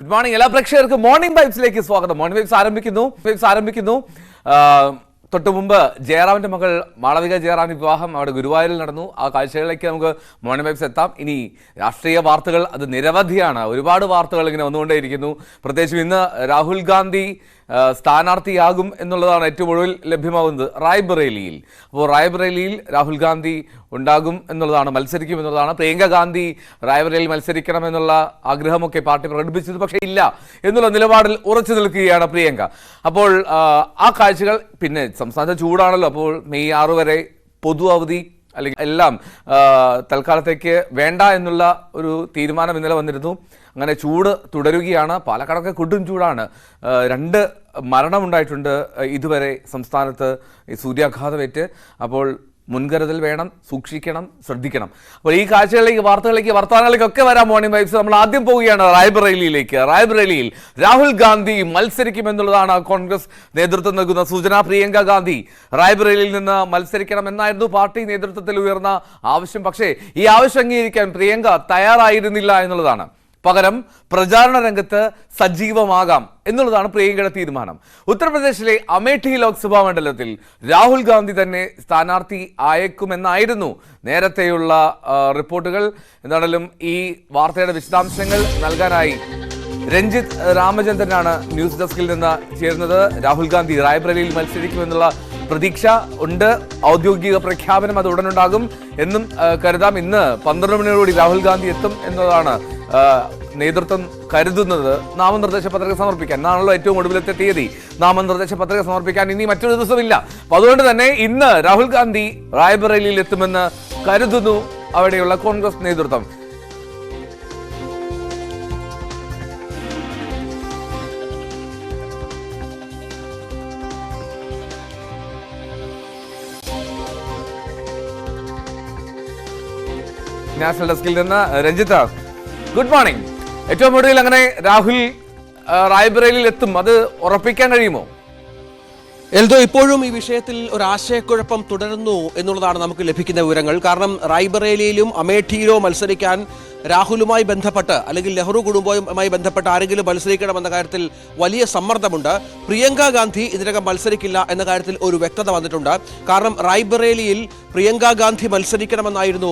Good morning എല്ലാ പ്രേക്ഷകർക്കും morning വൈബ്സിലേക്ക് സ്വാഗതം. മോർണിംഗ് വൈബ്സ് ആരംഭിക്കുന്നു. തൊട്ടു മുമ്പ് ജയറാമിന്റെ മകൾ മാളവിക ജയറാം വിവാഹം അവിടെ ഗുരുവായൂരിൽ നടന്നു. ആ കാഴ്ചകളിലേക്ക് നമുക്ക് മോർണിംഗ് വൈബ്സ് എത്താം. ഇനി രാഷ്ട്രീയ വാർത്തകൾ അത് നിരവധിയാണ്. ഒരുപാട് വാർത്തകൾ ഇങ്ങനെ വന്നുകൊണ്ടേയിരിക്കുന്നു. പ്രത്യേകിച്ചും ഇന്ന് രാഹുൽ ഗാന്ധി സ്ഥാനാർത്ഥിയാകും എന്നുള്ളതാണ് ഏറ്റവും ഒടുവിൽ ലഭ്യമാകുന്നത് റായ്ബറേലിയിൽ. അപ്പോൾ റായ്ബറേലിയിൽ രാഹുൽ ഗാന്ധി ഉണ്ടാകും എന്നുള്ളതാണ്, മത്സരിക്കും എന്നുള്ളതാണ്. പ്രിയങ്ക ഗാന്ധി റായ്ബറേലിയിൽ മത്സരിക്കണം എന്നുള്ള ആഗ്രഹമൊക്കെ പാർട്ടി പ്രകടിപ്പിച്ചത്, പക്ഷേ ഇല്ല എന്നുള്ള നിലപാടിൽ ഉറച്ചു നിൽക്കുകയാണ് പ്രിയങ്ക. അപ്പോൾ ആ കാഴ്ചകൾ, പിന്നെ സംസ്ഥാനത്ത് ചൂടാണല്ലോ, അപ്പോൾ മെയ് 6 വരെ പൊതു അവധി അല്ലെങ്കിൽ എല്ലാം തൽക്കാലത്തേക്ക് വേണ്ട എന്നുള്ള ഒരു തീരുമാനം ഇന്നലെ വന്നിരുന്നു. അങ്ങനെ ചൂട് തുടരുകയാണ്. പാലക്കാടൊക്കെ കൊടും ചൂടാണ്. 2 മരണമുണ്ടായിട്ടുണ്ട് ഇതുവരെ സംസ്ഥാനത്ത് സൂര്യാഘാതമേറ്റ്. അപ്പോൾ മുൻകരുതൽ വേണം, സൂക്ഷിക്കണം, ശ്രദ്ധിക്കണം. അപ്പോൾ ഈ കാഴ്ചകളിലേക്ക്, വർത്തമാനങ്ങളിലേക്കൊക്കെ വരാൻ മോർണിംഗ് വൈബ്സ്. നമ്മൾ ആദ്യം പോവുകയാണ് റായ്ബറേലിയിലേക്ക്. റായ്ബറേലിയിൽ രാഹുൽ ഗാന്ധി മത്സരിക്കുമെന്നുള്ളതാണ് കോൺഗ്രസ് നേതൃത്വം നൽകുന്ന സൂചന. പ്രിയങ്ക ഗാന്ധി റായ്ബറേലിയിൽ നിന്ന് മത്സരിക്കണം എന്നായിരുന്നു പാർട്ടി നേതൃത്വത്തിൽ ഉയർന്ന ആവശ്യം. പക്ഷേ ഈ ആവശ്യം അംഗീകരിക്കാൻ പ്രിയങ്ക തയ്യാറായിരുന്നില്ല എന്നുള്ളതാണ്. പകരം പ്രചാരണ രംഗത്ത് സജീവമാകാം എന്നുള്ളതാണ് പ്രിയങ്കയുടെ തീരുമാനം. ഉത്തർപ്രദേശിലെ അമേഠി ലോക്സഭാ മണ്ഡലത്തിൽ രാഹുൽ ഗാന്ധി തന്നെ സ്ഥാനാർത്ഥി ആയേക്കുമെന്നായിരുന്നു നേരത്തെയുള്ള റിപ്പോർട്ടുകൾ. എന്താണെങ്കിലും ഈ വാർത്തയുടെ വിശദാംശങ്ങൾ നൽകാനായി രഞ്ജിത്ത് രാമചന്ദ്രനാണ് ന്യൂസ് ഡെസ്കിൽ നിന്ന് ചേരുന്നത്. രാഹുൽ ഗാന്ധി റായ്ബറേലിയിൽ മത്സരിക്കുമെന്നുള്ള പ്രതീക്ഷ ഉണ്ട്. ഔദ്യോഗിക പ്രഖ്യാപനം അത് ഉടനുണ്ടാകും എന്നും കരുതാം. ഇന്ന് 12 മണിയോടുകൂടി രാഹുൽ ഗാന്ധി എത്തും എന്നതാണ് നേതൃത്വം കരുതുന്നത്. നാമനിർദ്ദേശ പത്രിക സമർപ്പിക്കാൻ എന്നാണല്ലോ ഏറ്റവും ഒടുവിലത്തെ തീയതി. നാമനിർദ്ദേശ പത്രിക സമർപ്പിക്കാൻ ഇനി മറ്റൊരു ദിവസമില്ല. അപ്പൊ അതുകൊണ്ട് തന്നെ ഇന്ന് രാഹുൽ ഗാന്ധി റായ്ബറേലിയിൽ എത്തുമെന്ന് കരുതുന്നു അവിടെയുള്ള കോൺഗ്രസ് നേതൃത്വം. നാഷണൽ ഡെസ്കിൽ നിന്ന് രഞ്ജിത്ത്, ഗുഡ് മോർണിംഗ്. ഏറ്റവും ഒടുവിൽ അങ്ങനെ രാഹുൽ റായ്ബറേലിയിൽ എത്തും, അത് ഉറപ്പിക്കാൻ കഴിയുമോ? എൽദോ, ഇപ്പോഴും ഈ വിഷയത്തിൽ ഒരു ആശയക്കുഴപ്പം തുടരുന്നു എന്നുള്ളതാണ് നമുക്ക് ലഭിക്കുന്ന വിവരങ്ങൾ. കാരണം റായ്ബറേലിയിലും അമേഠിയിലോ മത്സരിക്കാൻ രാഹുലുമായി ബന്ധപ്പെട്ട് അല്ലെങ്കിൽ നെഹ്റു കുടുംബവുമായി ബന്ധപ്പെട്ട് ആരെങ്കിലും മത്സരിക്കണമെന്ന കാര്യത്തിൽ വലിയ സമ്മർദ്ദമുണ്ട്. പ്രിയങ്ക ഗാന്ധി ഇതിനകം മത്സരിക്കില്ല എന്ന കാര്യത്തിൽ ഒരു വ്യക്തത വന്നിട്ടുണ്ട്. കാരണം റായ്ബറേലിയിൽ പ്രിയങ്ക ഗാന്ധി മത്സരിക്കണമെന്നായിരുന്നു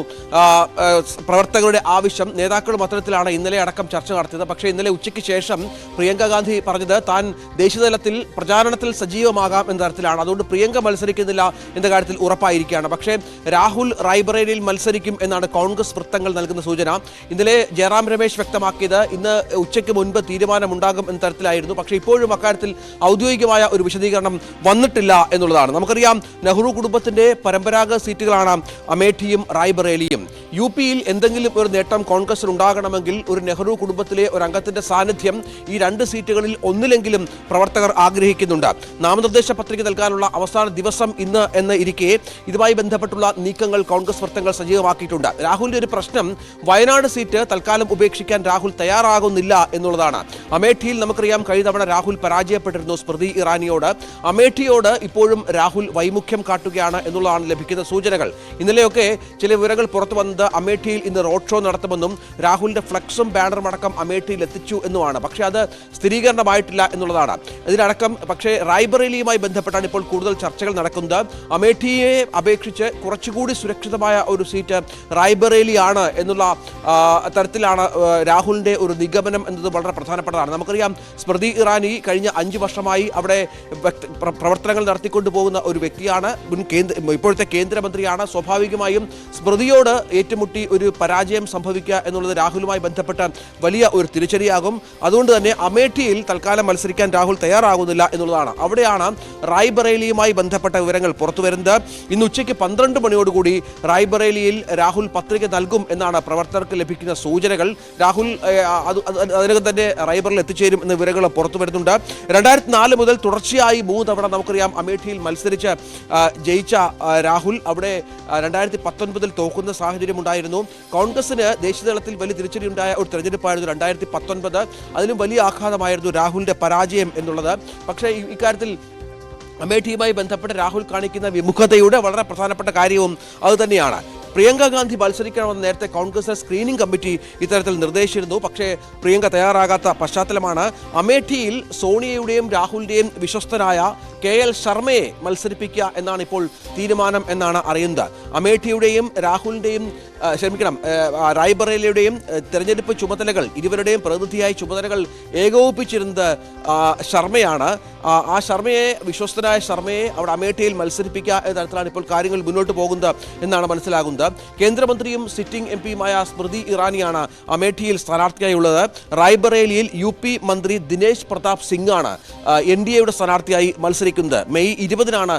പ്രവർത്തകരുടെ ആവശ്യം. നേതാക്കളും അത്തരത്തിലാണ് ഇന്നലെ അടക്കം ചർച്ച നടത്തിയത്. പക്ഷേ ഇന്നലെ ഉച്ചയ്ക്ക് ശേഷം പ്രിയങ്ക ഗാന്ധി പറഞ്ഞത് താൻ ദേശീയതലത്തിൽ പ്രചാരണത്തിൽ സജീവമാകാം എന്ന തരത്തിലാണ്. അതുകൊണ്ട് പ്രിയങ്ക മത്സരിക്കുന്നില്ല എന്ന കാര്യത്തിൽ ഉറപ്പായിരിക്കുകയാണ്. പക്ഷേ രാഹുൽ റായ്ബറേലിയിൽ മത്സരിക്കും എന്നാണ് കോൺഗ്രസ് വൃത്തങ്ങൾ നൽകുന്ന സൂചന. ഇന്നലെ ജയറാം രമേശ് വ്യക്തമാക്കിയത് ഇന്ന് ഉച്ചയ്ക്ക് മുൻപ് തീരുമാനമുണ്ടാകും എന്ന തരത്തിലായിരുന്നു. പക്ഷേ ഇപ്പോഴും അക്കാര്യത്തിൽ ഔദ്യോഗികമായ ഒരു വിശദീകരണം വന്നിട്ടില്ല എന്നുള്ളതാണ്. നമുക്കറിയാം, നെഹ്റു കുടുംബത്തിന്റെ പരമ്പരാഗത സീറ്റുകളാണ് അമേഠിയും റായ്ബറേലിയും. യു പിയിൽ എന്തെങ്കിലും ഒരു നേട്ടം കോൺഗ്രസിന് ഉണ്ടാകണമെങ്കിൽ ഒരു നെഹ്റു കുടുംബത്തിലെ ഒരു അംഗത്തിന്റെ സാന്നിധ്യം ഈ 2 സീറ്റുകളിൽ ഒന്നിലെങ്കിലും പ്രവർത്തകർ ആഗ്രഹിക്കുന്നുണ്ട്. നാമനിർദ്ദേശ പത്രിക നൽകാനുള്ള അവസാന ദിവസം ഇന്ന് എന്ന് ഇരിക്കെ ഇതുമായി ബന്ധപ്പെട്ടുള്ള നീക്കങ്ങൾ കോൺഗ്രസ് വൃത്തങ്ങൾ സജീവമാക്കിയിട്ടുണ്ട്. രാഹുലിന്റെ ഒരു പ്രശ്നം, വയനാട് സീറ്റ് തൽക്കാലം ഉപേക്ഷിക്കാൻ രാഹുൽ തയ്യാറാകുന്നില്ല എന്നുള്ളതാണ്. അമേഠിയിൽ നമുക്കറിയാം കഴിഞ്ഞ തവണ രാഹുൽ പരാജയപ്പെട്ടിരുന്നു സ്മൃതി ഇറാനിയോട്. അമേഠിയോട് ഇപ്പോഴും രാഹുൽ വൈമുഖ്യം കാട്ടുകയാണ് എന്നുള്ളതാണ് ലഭിക്കുന്ന സൂചനകൾ. ഇന്നലെയൊക്കെ ചില വിവരങ്ങൾ പുറത്തു വന്നത് അമേഠിയിൽ ഇന്ന് റോഡ് ഷോ നടത്തുമെന്നും രാഹുലിന്റെ ഫ്ലക്സും ബാനറും അടക്കം അമേഠിയിൽ എത്തിച്ചു എന്നുമാണ്. പക്ഷേ അത് സ്ഥിരീകരണമായിട്ടില്ല എന്നുള്ളതാണ്. ഇതിനടക്കം പക്ഷേ റായ്ബറേലിയുമായി ബന്ധപ്പെട്ടാണ് ഇപ്പോൾ കൂടുതൽ ചർച്ചകൾ നടക്കുന്നത്. അമേഠിയെ അപേക്ഷിച്ച് കുറച്ചുകൂടി സുരക്ഷിതമായ ഒരു സീറ്റ് റായ്ബറേലിയാണ് എന്നുള്ള തരത്തിലാണ് രാഹുലിന്റെ ഒരു നിഗമനം എന്നത് വളരെ പ്രധാനപ്പെട്ടതാണ്. നമുക്കറിയാം, സ്മൃതി ഇറാനി കഴിഞ്ഞ 5 വർഷമായി അവിടെ പ്രവർത്തനങ്ങൾ നടത്തിക്കൊണ്ടു പോകുന്ന ഒരു വ്യക്തിയാണ്. ഇപ്പോഴത്തെ കേന്ദ്രമന്ത്രിയാണ്. സ്വാഭാവികമായും സ്മൃതിയോട് ഏറ്റുമുട്ടി ഒരു പരാജയം സംഭവിക്കുക എന്നുള്ളത് രാഹുലുമായി ബന്ധപ്പെട്ട വലിയ ഒരു തിരിച്ചടിയാകും. അതുകൊണ്ട് തന്നെ അമേഠിയിൽ തൽക്കാലം മത്സരിക്കാൻ രാഹുൽ തയ്യാറാകുന്നില്ല എന്നുള്ളതാണ്. അവിടെയാണ് റായ്ബറേലിയുമായി ബന്ധപ്പെട്ട വിവരങ്ങൾ പുറത്തുവരുന്നത്. ഇന്ന് ഉച്ചയ്ക്ക് 12 മണിയോടുകൂടി റായ്ബറേലിയിൽ രാഹുൽ പത്രിക നൽകും എന്നാണ് പ്രവർത്തകർക്ക് ലഭിക്കുന്ന സൂചനകൾ. രാഹുൽ അതിനകം തന്നെ റായ്ബറേലിയിൽ എത്തിച്ചേരും എന്ന വിവരങ്ങൾ പുറത്തു വരുന്നുണ്ട്. 2004 മുതൽ തുടർച്ചയായി 3 തവണ നമുക്കറിയാം അമേഠിയിൽ മത്സരിച്ച് ജയിച്ച രാഹുൽ അവിടെ 2019 തോക്കുന്ന സാഹചര്യം ഉണ്ടായിരുന്നു. കോൺഗ്രസിന് ദേശീയതലത്തിൽ വലിയ തിരിച്ചടിയുണ്ടായ ഒരു തെരഞ്ഞെടുപ്പായിരുന്നു 2019. അതിലും വലിയ ആഘാതമായിരുന്നു രാഹുലിന്റെ പരാജയം എന്നുള്ളത്. പക്ഷേ ഇക്കാര്യത്തിൽ അമേഠിയുമായി ബന്ധപ്പെട്ട് രാഹുൽ കാണിക്കുന്ന വിമുഖതയുടെ വളരെ പ്രധാനപ്പെട്ട കാര്യവും അതുതന്നെയാണ്. പ്രിയങ്ക ഗാന്ധി മത്സരിക്കണമെന്ന് നേരത്തെ കോൺഗ്രസ് സ്ക്രീനിംഗ് കമ്മിറ്റി ഇത്തരത്തിൽ നിർദ്ദേശിച്ചിരുന്നു. പക്ഷേ പ്രിയങ്ക തയ്യാറാകാത്ത പശ്ചാത്തലമാണ് അമേഠിയിൽ സോണിയയുടെയും രാഹുലിന്റെയും വിശ്വസ്തനായ KL ശർമ്മയെ മത്സരിപ്പിക്കുക എന്നാണ് ഇപ്പോൾ തീരുമാനം എന്നാണ് അറിയുന്നത്. അമേഠിയുടെയും രാഹുലിന്റെയും റായ്ബറേലിയുടെയും തെരഞ്ഞെടുപ്പ് ചുമതലകൾ ഇരുവരുടെയും പ്രതിനിധിയായി ചുമതലകൾ ഏകോപിപ്പിച്ചിരുന്നത് ശർമ്മയാണ്. ആ ശർമ്മയെ, വിശ്വസ്തനായ ശർമ്മയെ അവിടെ അമേഠിയിൽ മത്സരിപ്പിക്കുക എന്ന തരത്തിലാണ് ഇപ്പോൾ കാര്യങ്ങൾ മുന്നോട്ട് പോകുന്നത് എന്നാണ് മനസ്സിലാകുന്നത്. കേന്ദ്രമന്ത്രിയും സിറ്റിംഗ് MP-യുമായ സ്മൃതി ഇറാനിയാണ് അമേഠിയിൽ സ്ഥാനാർത്ഥിയായുള്ളത്. റായ്ബറേലിയിൽ UP മന്ത്രി ദിനേശ് പ്രതാപ് സിംഗ് ആണ് NDAയുടെ സ്ഥാനാർത്ഥിയായി മത്സരിക്കുന്നത്. മെയ് 20-നാണ്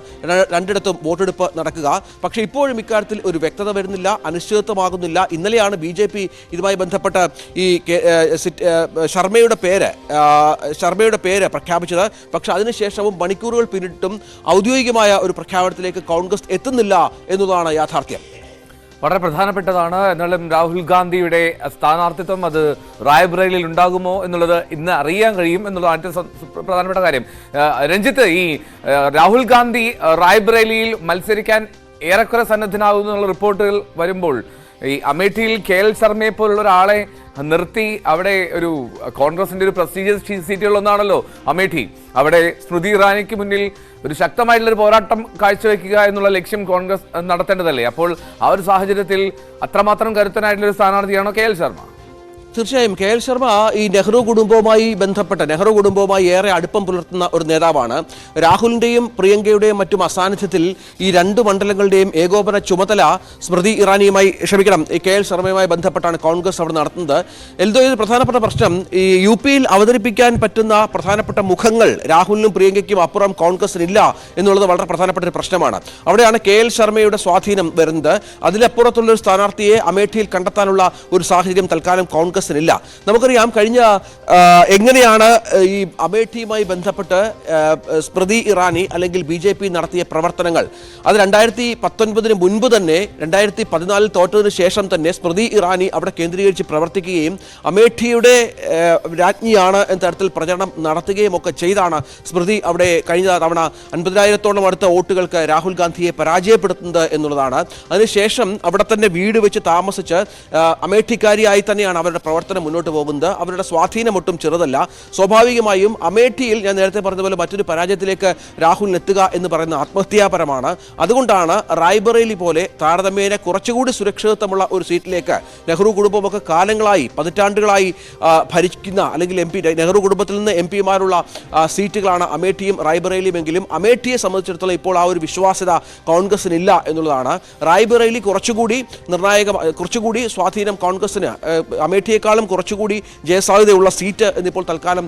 രണ്ടിടത്തും വോട്ടെടുപ്പ് നടക്കുക. പക്ഷേ ഇപ്പോഴും ഇക്കാര്യത്തിൽ ഒരു വ്യക്തത വരുന്നില്ല, അനിശ്ചിതത്വമാകുന്നില്ല. ഇന്നലെയാണ് BJP ഇതുമായി ബന്ധപ്പെട്ട് ഈ ശർമ്മയുടെ പേര് പ്രഖ്യാപിച്ചത്. പക്ഷെ അതിനുശേഷവും മണിക്കൂറുകൾ പിന്നിട്ടും ഔദ്യോഗികമായ ഒരു പ്രഖ്യാപനത്തിലേക്ക് കോൺഗ്രസ് എത്തുന്നില്ല എന്നതാണ് യാഥാർത്ഥ്യം. വളരെ പ്രധാനപ്പെട്ടതാണ്. എന്നാലും രാഹുൽ ഗാന്ധിയുടെ സ്ഥാനാർത്ഥിത്വം അത് റായ്ബറേലിയിൽ ഉണ്ടാകുമോ എന്നുള്ളത് ഇന്ന് അറിയാൻ കഴിയും എന്നുള്ളതാണ് ഏറ്റവും പ്രധാനപ്പെട്ട കാര്യം. രഞ്ജിത്ത്, ഈ രാഹുൽ ഗാന്ധി റായ്ബറേലിയിൽ മത്സരിക്കാൻ ഏറെക്കുറെ സന്നദ്ധനാകുന്നു എന്നുള്ള റിപ്പോർട്ടുകൾ വരുമ്പോൾ ഈ അമേഠിയിൽ KL ശർമ്മയെ പോലുള്ള ഒരാളെ നിർത്തി അവിടെ ഒരു കോൺഗ്രസിന്റെ ഒരു പ്രസ്റ്റീജിയസ് സീറ്റുകളൊന്നാണല്ലോ അമേഠി. അവിടെ സ്മൃതി ഇറാനിക്ക് മുന്നിൽ ഒരു ശക്തമായിട്ടുള്ളൊരു പോരാട്ടം കാഴ്ചവെക്കുക എന്നുള്ള ലക്ഷ്യം കോൺഗ്രസ് നടത്തേണ്ടതല്ലേ? അപ്പോൾ ആ ഒരു സാഹചര്യത്തിൽ അത്രമാത്രം കരുത്തനായിട്ടുള്ളൊരു സ്ഥാനാർത്ഥിയാണോ KL ശർമ്മ? തീർച്ചയായും KL ശർമ്മ ഈ നെഹ്റു കുടുംബവുമായി ഏറെ അടുപ്പം പുലർത്തുന്ന ഒരു നേതാവാണ്. രാഹുലിന്റെയും പ്രിയങ്കയുടെയും മറ്റും അസാന്നിധ്യത്തിൽ ഈ രണ്ട് മണ്ഡലങ്ങളുടെയും ഏകോപന ചുമതല സ്മൃതി ഇറാനിയുമായി KL ശർമ്മയുമായി ബന്ധപ്പെട്ടാണ് കോൺഗ്രസ് അവിടെ നടത്തുന്നത്. ഇതിൽ പ്രധാനപ്പെട്ട പ്രശ്നം ഈ UP-യിൽ അവതരിപ്പിക്കാൻ പറ്റുന്ന പ്രധാനപ്പെട്ട മുഖങ്ങൾ രാഹുലിനും പ്രിയങ്കയ്ക്കും അപ്പുറം കോൺഗ്രസിനില്ല എന്നുള്ളത് വളരെ പ്രധാനപ്പെട്ട ഒരു പ്രശ്നമാണ്. അവിടെയാണ് KL ശർമ്മയുടെ സ്വാധീനം വരുന്നത്. അതിലപ്പുറത്തുള്ളൊരു സ്ഥാനാർത്ഥിയെ അമേഠിയിൽ കണ്ടെത്താനുള്ള ഒരു സാഹചര്യം തൽക്കാലം കോൺഗ്രസ് ഇല്ല. നമുക്കറിയാം കഴിഞ്ഞ എങ്ങനെയാണ് ഈ അമേഠിയുമായി ബന്ധപ്പെട്ട് സ്മൃതി ഇറാനി അല്ലെങ്കിൽ BJP നടത്തിയ പ്രവർത്തനങ്ങൾ. അത് 2019 മുൻപ് തന്നെ 2014 തോറ്റതിനു ശേഷം തന്നെ സ്മൃതി ഇറാനി അവിടെ കേന്ദ്രീകരിച്ച് പ്രവർത്തിക്കുകയും അമേഠിയുടെ രാജ്ഞിയാണ് എന്ന തരത്തിൽ പ്രചരണം നടത്തുകയും ഒക്കെ ചെയ്താണ് സ്മൃതി അവിടെ കഴിഞ്ഞ തവണ 50,000-ഓളം അടുത്ത വോട്ടുകൾക്ക് രാഹുൽ ഗാന്ധിയെ പരാജയപ്പെടുത്തുന്നത് എന്നുള്ളതാണ്. അതിനുശേഷം അവിടെ തന്നെ വീട് വെച്ച് താമസിച്ച് അമേഠിക്കാരിയായി തന്നെയാണ് അവരുടെ പ്രവർത്തനം മുന്നോട്ട് പോകുന്നത്. അവരുടെ സ്വാധീനം ഒട്ടും ചെറുതല്ല. സ്വാഭാവികമായും അമേഠിയിൽ ഞാൻ നേരത്തെ പറഞ്ഞതുപോലെ മറ്റൊരു പരാജയത്തിലേക്ക് രാഹുലിന് എത്തുക എന്ന് പറയുന്നത് ആത്മഹത്യാപരമാണ്. അതുകൊണ്ടാണ് റായ്ബറേലി പോലെ താരതമ്യേന കുറച്ചുകൂടി സുരക്ഷിതത്വമുള്ള ഒരു സീറ്റിലേക്ക് നെഹ്റു കുടുംബമൊക്കെ കാലങ്ങളായി പതിറ്റാണ്ടുകളായി ഭരിക്കുന്ന അല്ലെങ്കിൽ നെഹ്റു കുടുംബത്തിൽ നിന്ന് MP-മാരുള്ള സീറ്റുകളാണ് അമേഠിയും റായ്ബറേലിയും. എങ്കിലും അമേഠിയെ സംബന്ധിച്ചിടത്തോളം ഇപ്പോൾ ആ ഒരു വിശ്വാസ്യത കോൺഗ്രസിനില്ല എന്നുള്ളതാണ്. റായ്ബറേലി കുറച്ചുകൂടി സ്വാധീനം കോൺഗ്രസിന് അമേഠിയേക്കാളും കുറച്ചുകൂടി ജയസാധ്യതയുള്ള സീറ്റ് എന്നിപ്പോൾ തൽക്കാലം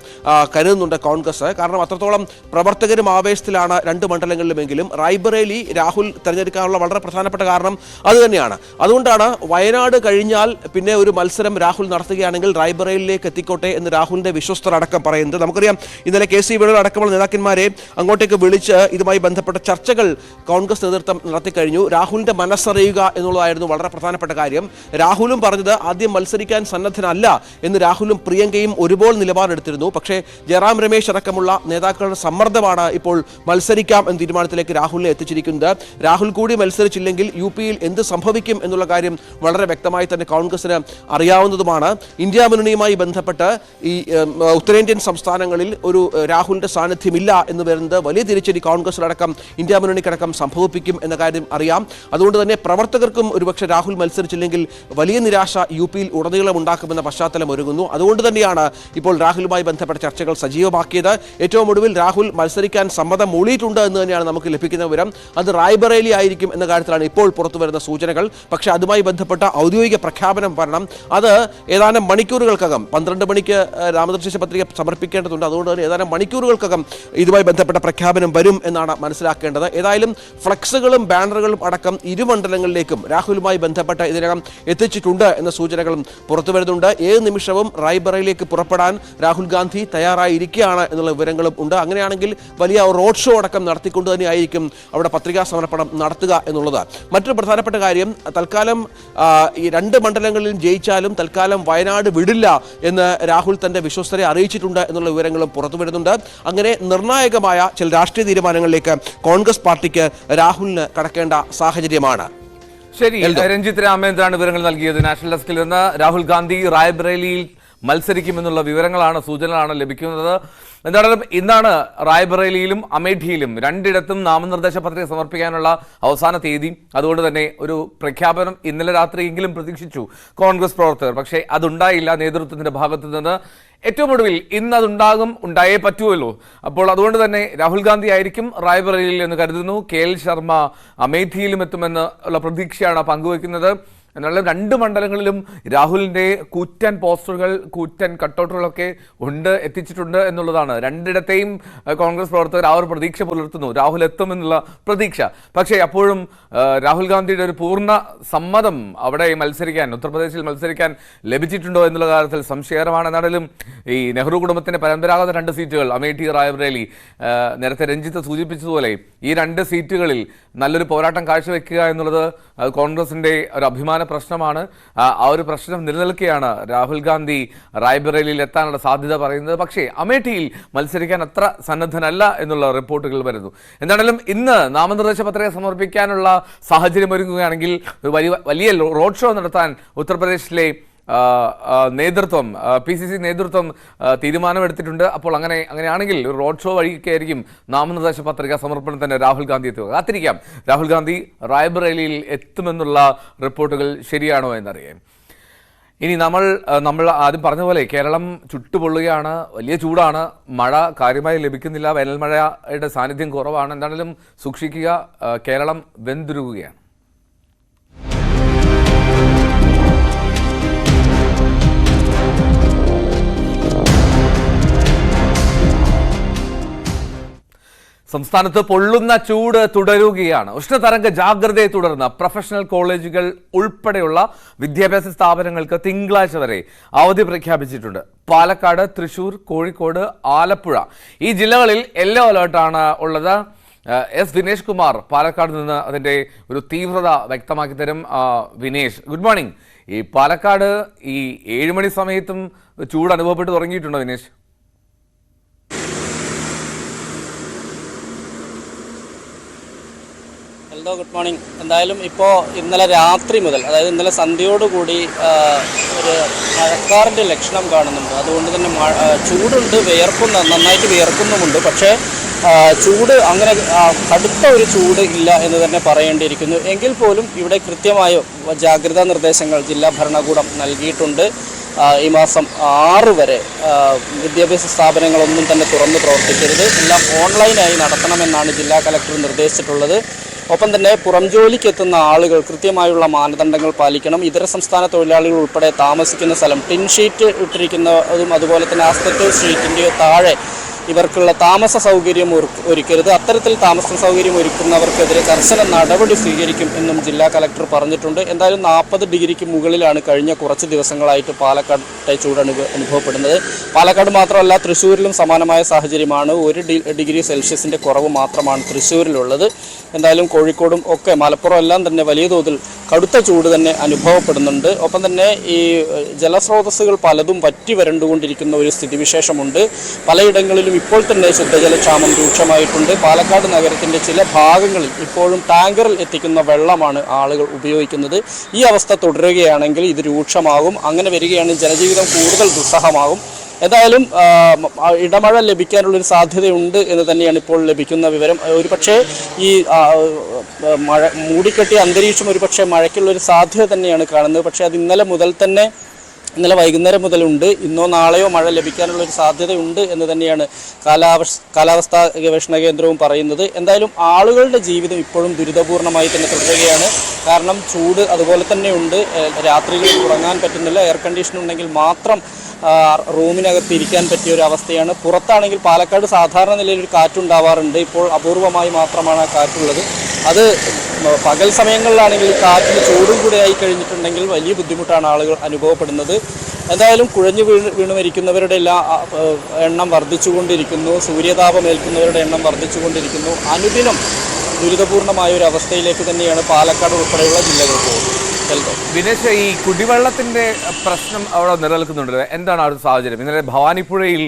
കരുതുന്നുണ്ട് കോൺഗ്രസ്. കാരണം അത്രത്തോളം പ്രവർത്തകരും ആവേശത്തിലാണ് രണ്ട് മണ്ഡലങ്ങളിലുമെങ്കിലും റായ്ബറേലി രാഹുൽ തെരഞ്ഞെടുക്കാനുള്ള വളരെ പ്രധാനപ്പെട്ട കാരണം അതുതന്നെയാണ്. അതുകൊണ്ടാണ് വയനാട് കഴിഞ്ഞാൽ പിന്നെ ഒരു മത്സരം രാഹുൽ നടത്തുകയാണെങ്കിൽ റായ്ബറേലിയിലേക്ക് എത്തിക്കോട്ടെ എന്ന് രാഹുലിന്റെ വിശ്വസ്തർ അടക്കം പറയുന്നത്. നമുക്കറിയാം ഇന്നലെ KC വേണുഗോപാൽ അടക്കമുള്ള നേതാക്കന്മാരെ അങ്ങോട്ടേക്ക് വിളിച്ച് ഇതുമായി ബന്ധപ്പെട്ട ചർച്ചകൾ കോൺഗ്രസ് നേതൃത്വം നടത്തിക്കഴിഞ്ഞു. രാഹുലിന്റെ മനസ്സറിയുക എന്നുള്ളതായിരുന്നു വളരെ പ്രധാനപ്പെട്ട കാര്യം. രാഹുലും പറഞ്ഞത് ആദ്യം മത്സരിക്കാൻ സന്നദ്ധനല്ല എന്ന് രാഹുലും പ്രിയങ്കയും ഒരുപോലെ നിലപാടെടുത്തിരുന്നു. പക്ഷേ ജയറാം രമേശ് അടക്കമുള്ള നേതാക്കളുടെ സമ്മർദ്ദമാണ് ഇപ്പോൾ മത്സരിക്കാം എന്ന തീരുമാനത്തിലേക്ക് രാഹുലിനെ എത്തിച്ചിരിക്കുന്നത്. രാഹുൽ കൂടി മത്സരിച്ചില്ലെങ്കിൽ UP-യിൽ എന്ത് സംഭവിക്കും എന്നുള്ള കാര്യം വളരെ വ്യക്തമായി തന്നെ കോൺഗ്രസിന് അറിയാവുന്നതുമാണ്. ഇന്ത്യ മുന്നണിയുമായി ബന്ധപ്പെട്ട് ഈ ഉത്തരേന്ത്യൻ സംസ്ഥാനങ്ങളിൽ ഒരു രാഹുലിന്റെ സാന്നിധ്യമില്ല എന്ന് വരുന്നത് വലിയ തിരിച്ചടി കോൺഗ്രസിലടക്കം ഇന്ത്യ മുന്നണിക്കടക്കം സംഭവിപ്പിക്കും എന്ന കാര്യം അറിയാം. അതുകൊണ്ട് തന്നെ പ്രവർത്തകർക്കും ഒരുപക്ഷെ രാഹുൽ മത്സരിച്ചില്ലെങ്കിൽ വലിയ നിരാശ UP-യിൽ ഉടനീളം ഉണ്ടാക്കുമെന്ന പശ്ചാത്തലം ഒരുങ്ങുന്നു. അതുകൊണ്ട് തന്നെയാണ് ഇപ്പോൾ രാഹുലുമായി ബന്ധപ്പെട്ട ചർച്ചകൾ സജീവമാക്കിയത്. ഏറ്റവും ഒടുവിൽ രാഹുൽ മത്സരിക്കാൻ സമ്മതം മൂളിയിട്ടുണ്ട് എന്ന് തന്നെയാണ് നമുക്ക് ലഭിക്കുന്ന വിവരം. അത് റായ്ബറേലി ആയിരിക്കും എന്ന കാര്യത്തിലാണ് ഇപ്പോൾ പുറത്തു വരുന്ന സൂചനകൾ. പക്ഷേ അതുമായി ബന്ധപ്പെട്ട ഔദ്യോഗിക പ്രഖ്യാപനം വരണം. അത് ഏതാനും മണിക്കൂറുകൾക്കകം 12 മണിക്ക് നാമനിർദ്ദേശ പത്രിക സമർപ്പിക്കേണ്ടതുണ്ട്. അതുകൊണ്ട് തന്നെ ഏതാനും മണിക്കൂറുകൾക്കകം ഇതുമായി ബന്ധപ്പെട്ട പ്രഖ്യാപനം വരും എന്നാണ് മനസ്സിലാക്കേണ്ടത്. ഏതായാലും ഫ്ലക്സുകളും ബാനറുകളും അടക്കം ഇരു മണ്ഡലങ്ങളിലേക്കും രാഹുലുമായി ബന്ധപ്പെട്ട ഇതിനകം എത്തിച്ചിട്ടുണ്ട് എന്ന സൂചനകളും പുറത്തു വരുന്നുണ്ട്. ഏത് നിമിഷവും റായ്ബറേലിയിലേക്ക് പുറപ്പെടാൻ രാഹുൽ ഗാന്ധി തയ്യാറായിരിക്കുകയാണ് എന്നുള്ള വിവരങ്ങളും ഉണ്ട്. അങ്ങനെയാണെങ്കിൽ വലിയ റോഡ് ഷോ അടക്കം നടത്തിക്കൊണ്ട് തന്നെയായിരിക്കും അവിടെ പത്രികാ സമർപ്പണം നടത്തുക എന്നുള്ളത്. മറ്റൊരു പ്രധാനപ്പെട്ട കാര്യം, തൽക്കാലം ഈ രണ്ട് മണ്ഡലങ്ങളിലും ജയിച്ചാലും തൽക്കാലം വയനാട് വിടില്ല എന്ന് രാഹുൽ തന്റെ വിശ്വസ്തരെ അറിയിച്ചിട്ടുണ്ട് എന്നുള്ള വിവരങ്ങളും പുറത്തു വരുന്നുണ്ട്. അങ്ങനെ നിർണായകമായ ചില രാഷ്ട്രീയ തീരുമാനങ്ങളിലേക്ക് കോൺഗ്രസ് പാർട്ടിക്ക് രാഹുലിന് കടക്കേണ്ട സാഹചര്യമാണ്. ശരി, രഞ്ജിത്ത് രാമേന്ദ്രനാണ് വിവരങ്ങൾ നൽകിയത്. നാഷണൽ ഡെസ്കിൽ നിന്ന് രാഹുൽ ഗാന്ധി റായ്ബറേലിയിൽ മത്സരിക്കുമെന്നുള്ള വിവരങ്ങളാണ്, സൂചനകളാണ് ലഭിക്കുന്നത്. എന്തായാലും ഇന്നാണ് റായ്ബറേലിയിലും അമേഠിയിലും രണ്ടിടത്തും നാമനിർദ്ദേശ പത്രിക സമർപ്പിക്കാനുള്ള അവസാന തീയതി. അതുകൊണ്ട് തന്നെ ഒരു പ്രഖ്യാപനം ഇന്നലെ രാത്രിയെങ്കിലും പ്രതീക്ഷിച്ചു കോൺഗ്രസ് പ്രവർത്തകർ. പക്ഷേ അതുണ്ടായില്ല നേതൃത്വത്തിന്റെ ഭാഗത്തു നിന്ന്. ഏറ്റവും ഒടുവിൽ ഇന്ന് അതുണ്ടാകും, ഉണ്ടായേ പറ്റുമല്ലോ. അപ്പോൾ അതുകൊണ്ട് തന്നെ രാഹുൽ ഗാന്ധി ആയിരിക്കും റായ്ബറേലിയിൽ എന്ന് കരുതുന്നു. KL ശർമ്മ അമേഠിയിലും എത്തുമെന്ന് ഉള്ള പ്രതീക്ഷയാണ് പങ്കുവയ്ക്കുന്നത്. എന്നാലും രണ്ട് മണ്ഡലങ്ങളിലും രാഹുലിന്റെ കൂറ്റൻ പോസ്റ്ററുകൾ, കൂറ്റൻ കട്ടൗട്ടുകളൊക്കെ എത്തിച്ചിട്ടുണ്ട് എന്നുള്ളതാണ്. രണ്ടിടത്തെയും കോൺഗ്രസ് പ്രവർത്തകർ ആ ഒരു പ്രതീക്ഷ പുലർത്തുന്നു, രാഹുൽ എത്തുമെന്നുള്ള പ്രതീക്ഷ. പക്ഷേ അപ്പോഴും രാഹുൽ ഗാന്ധിയുടെ ഒരു പൂർണ്ണ സമ്മതം അവിടെ മത്സരിക്കാൻ, ഉത്തർപ്രദേശിൽ മത്സരിക്കാൻ ലഭിച്ചിട്ടുണ്ടോ എന്നുള്ള കാര്യത്തിൽ സംശയകരമാണ്. എന്നാലും ഈ നെഹ്റു കുടുംബത്തിന്റെ പരമ്പരാഗത 2 സീറ്റുകൾ അമേഠി, റായ്ബറേലി, നേരത്തെ രഞ്ജിത്ത് സൂചിപ്പിച്ചതുപോലെ ഈ 2 സീറ്റുകളിൽ നല്ലൊരു പോരാട്ടം കാഴ്ചവെക്കുക എന്നുള്ളത് കോൺഗ്രസിന്റെ ഒരു അഭിമാന പ്രശ്നമാണ്. ആ ഒരു പ്രശ്നം നിലനിൽക്കുകയാണ് രാഹുൽ ഗാന്ധി റായ്ബറേലിയിൽ എത്താനുള്ള സാധ്യത പറയുന്നത്. പക്ഷേ അമേഠിയിൽ മത്സരിക്കാൻ അത്ര സന്നദ്ധനല്ല എന്നുള്ള റിപ്പോർട്ടുകൾ വരുന്നു. എന്താണെങ്കിലും ഇന്ന് നാമനിർദ്ദേശ പത്രിക സമർപ്പിക്കാനുള്ള സാഹചര്യം ഒരുങ്ങുകയാണെങ്കിൽ ഒരു വലിയ റോഡ് ഷോ നടത്താൻ ഉത്തർപ്രദേശിലെ നേതൃത്വം, PCC നേതൃത്വം തീരുമാനമെടുത്തിട്ടുണ്ട്. അപ്പോൾ അങ്ങനെയാണെങ്കിൽ ഒരു റോഡ് ഷോ വഴിക്കായിരിക്കും നാമനിർദ്ദേശ പത്രിക സമർപ്പണം തന്നെ രാഹുൽ ഗാന്ധി എത്തുക. കാത്തിരിക്കാം രാഹുൽ ഗാന്ധി റായ്ബറേലിയിൽ എത്തുമെന്നുള്ള റിപ്പോർട്ടുകൾ ശരിയാണോ എന്നറിയാൻ. ഇനി നമ്മൾ ആദ്യം പറഞ്ഞ പോലെ കേരളം ചുട്ടുപൊള്ളുകയാണ്, വലിയ ചൂടാണ്, മഴ കാര്യമായി ലഭിക്കുന്നില്ല, വേനൽമഴയുടെ സാന്നിധ്യം കുറവാണ്. എന്താണെങ്കിലും സൂക്ഷിക്കുക, കേരളം വെന്തുരുകുകയാണ്. സംസ്ഥാനത്ത് പൊള്ളുന്ന ചൂട് തുടരുകയാണ്. ഉഷ്ണതരംഗ ജാഗ്രതയെ തുടർന്ന് പ്രൊഫഷണൽ കോളേജുകൾ ഉൾപ്പെടെയുള്ള വിദ്യാഭ്യാസ സ്ഥാപനങ്ങൾക്ക് തിങ്കളാഴ്ച വരെ അവധി പ്രഖ്യാപിച്ചിട്ടുണ്ട്. പാലക്കാട്, തൃശൂർ, കോഴിക്കോട്, ആലപ്പുഴ ഈ ജില്ലകളിൽ യെല്ലോ അലേർട്ടാണ് ഉള്ളത്. വിനേഷ് കുമാർ പാലക്കാട് നിന്ന് അതിൻ്റെ ഒരു തീവ്രത വ്യക്തമാക്കി തരും. Vinesh, good morning. ഈ പാലക്കാട് ഈ 7 മണി സമയത്തും ചൂട് അനുഭവപ്പെട്ട് തുടങ്ങിയിട്ടുണ്ടോ വിനേഷ്? Good morning. എന്തായാലും ഇപ്പോൾ ഇന്നലെ രാത്രി മുതൽ, അതായത് ഇന്നലെ സന്ധ്യയോടുകൂടി ഒരു മഴക്കാറിൻ്റെ ലക്ഷണം കാണുന്നുണ്ട്. അതുകൊണ്ട് തന്നെ ചൂടുണ്ട്, നന്നായിട്ട് വിയർക്കുന്നുമുണ്ട്. പക്ഷേ ചൂട് അങ്ങനെ കടുത്ത ഒരു ചൂട് ഇല്ല എന്ന് തന്നെ പറയേണ്ടിയിരിക്കുന്നു. എങ്കിൽ പോലും ഇവിടെ കൃത്യമായ ജാഗ്രതാ നിർദ്ദേശങ്ങൾ ജില്ലാ ഭരണകൂടം നൽകിയിട്ടുണ്ട്. ഈ മാസം 6 വരെ വിദ്യാഭ്യാസ സ്ഥാപനങ്ങളൊന്നും തന്നെ തുറന്ന് പ്രവർത്തിക്കരുത്, എല്ലാം ഓൺലൈനായി നടത്തണമെന്നാണ് ജില്ലാ കലക്ടർ നിർദ്ദേശിച്ചിട്ടുള്ളത്. ഒപ്പം തന്നെ പുറം ജോലിക്ക് എത്തുന്ന ആളുകൾ കൃത്യമായുള്ള മാനദണ്ഡങ്ങൾ പാലിക്കണം. ഇതര സംസ്ഥാന തൊഴിലാളികൾ ഉൾപ്പെടെ താമസിക്കുന്ന സ്ഥലം ടിൻ ഷീറ്റ് ഇട്ടിരിക്കുന്നതും അതുപോലെ തന്നെ ആസ്പെക്റ്റീവ് ഷീറ്റിൻ്റെയോ താഴെ ഇവർക്കുള്ള താമസ സൗകര്യം ഒരുക്കരുത്. അത്തരത്തിൽ താമസ സൗകര്യം ഒരുക്കുന്നവർക്കെതിരെ കർശന നടപടി സ്വീകരിക്കും എന്നും ജില്ലാ കലക്ടർ പറഞ്ഞിട്ടുണ്ട്. എന്തായാലും 40 ഡിഗ്രിക്ക് മുകളിലാണ് കഴിഞ്ഞ കുറച്ച് ദിവസങ്ങളായിട്ട് പാലക്കാട്ടെ ചൂട് അനുഭവപ്പെടുന്നത്. പാലക്കാട് മാത്രമല്ല, തൃശ്ശൂരിലും സമാനമായ സാഹചര്യമാണ്. 1 ഡിഗ്രി സെൽഷ്യസിൻ്റെ കുറവ് മാത്രമാണ് തൃശ്ശൂരിലുള്ളത്. എന്തായാലും കോഴിക്കോടും ഒക്കെ, മലപ്പുറം എല്ലാം തന്നെ വലിയ തോതിൽ കടുത്ത ചൂട് തന്നെ അനുഭവപ്പെടുന്നുണ്ട്. ഒപ്പം തന്നെ ഈ ജലസ്രോതസ്സുകൾ പലതും വറ്റി വരണ്ടുകൊണ്ടിരിക്കുന്ന ഒരു സ്ഥിതിവിശേഷമുണ്ട്. പലയിടങ്ങളിലും ഇപ്പോൾ തന്നെ ശുദ്ധജലക്ഷാമം രൂക്ഷമായിട്ടുണ്ട്. പാലക്കാട് നഗരത്തിൻ്റെ ചില ഭാഗങ്ങളിൽ ഇപ്പോഴും ടാങ്കറിൽ എത്തിക്കുന്ന വെള്ളമാണ് ആളുകൾ ഉപയോഗിക്കുന്നത്. ഈ അവസ്ഥ തുടരുകയാണെങ്കിൽ ഇത് രൂക്ഷമാകും. അങ്ങനെ വരികയാണെങ്കിൽ ജനജീവിതം കൂടുതൽ ദുസ്സഹമാകും. ഏതായാലും ഇടമഴ ലഭിക്കാനുള്ളൊരു സാധ്യതയുണ്ട് എന്ന് തന്നെയാണ് ഇപ്പോൾ ലഭിക്കുന്ന വിവരം. ഒരുപക്ഷെ ഈ മഴ മൂടിക്കെട്ടിയ അന്തരീക്ഷം ഒരുപക്ഷെ മഴയ്ക്കുള്ളൊരു സാധ്യത തന്നെയാണ് കാണുന്നത്. പക്ഷേ അത് ഇന്നലെ വൈകുന്നേരം മുതലുണ്ട്. ഇന്നോ നാളെയോ മഴ ലഭിക്കാനുള്ളൊരു സാധ്യതയുണ്ട് എന്ന് തന്നെയാണ് കാലാവസ്ഥാ ഗവേഷണ കേന്ദ്രവും പറയുന്നത്. എന്തായാലും ആളുകളുടെ ജീവിതം ഇപ്പോഴും ദുരിതപൂർണമായി തന്നെ തുടരുകയാണ്. കാരണം ചൂട് അതുപോലെ തന്നെ ഉണ്ട്. രാത്രികളിൽ ഉറങ്ങാൻ പറ്റുന്നില്ല. എയർ കണ്ടീഷൻ ഉണ്ടെങ്കിൽ മാത്രം റൂമിനകത്ത് ഇരിക്കാൻ പറ്റിയ ഒരു അവസ്ഥയാണ്. പുറത്താണെങ്കിൽ പാലക്കാട് സാധാരണ നിലയിൽ ഒരു കാറ്റുണ്ടാവാറുണ്ട്. ഇപ്പോൾ അപൂർവമായി മാത്രമാണ് ആ കാറ്റുള്ളത്. അത് പകൽ സമയങ്ങളിലാണെങ്കിൽ കാറ്റിന് ചൂടും കൂടെ ആയി കഴിഞ്ഞിട്ടുണ്ടെങ്കിൽ വലിയ ബുദ്ധിമുട്ടാണ് ആളുകൾ അനുഭവപ്പെടുന്നത്. എന്തായാലും കുഴഞ്ഞു വീണ് മരിക്കുന്നവരുടെ എണ്ണം വർദ്ധിച്ചുകൊണ്ടിരിക്കുന്നു. സൂര്യതാപം ഏൽക്കുന്നവരുടെ എണ്ണം വർദ്ധിച്ചുകൊണ്ടിരിക്കുന്നു. അനുദിനം ദുരിതപൂർണമായ ഒരു അവസ്ഥയിലേക്ക് തന്നെയാണ് പാലക്കാട് ഉൾപ്പെടെയുള്ള ജില്ലകൾ പോകുന്നത്. വിനേഷ്, ഈ കുടിവെള്ളത്തിന്റെ പ്രശ്നം അവിടെ നിലനിൽക്കുന്നുണ്ട്. എന്താണ് ആ ഒരു സാഹചര്യം? ഇന്നലെ ഭവാനിപ്പുഴയിൽ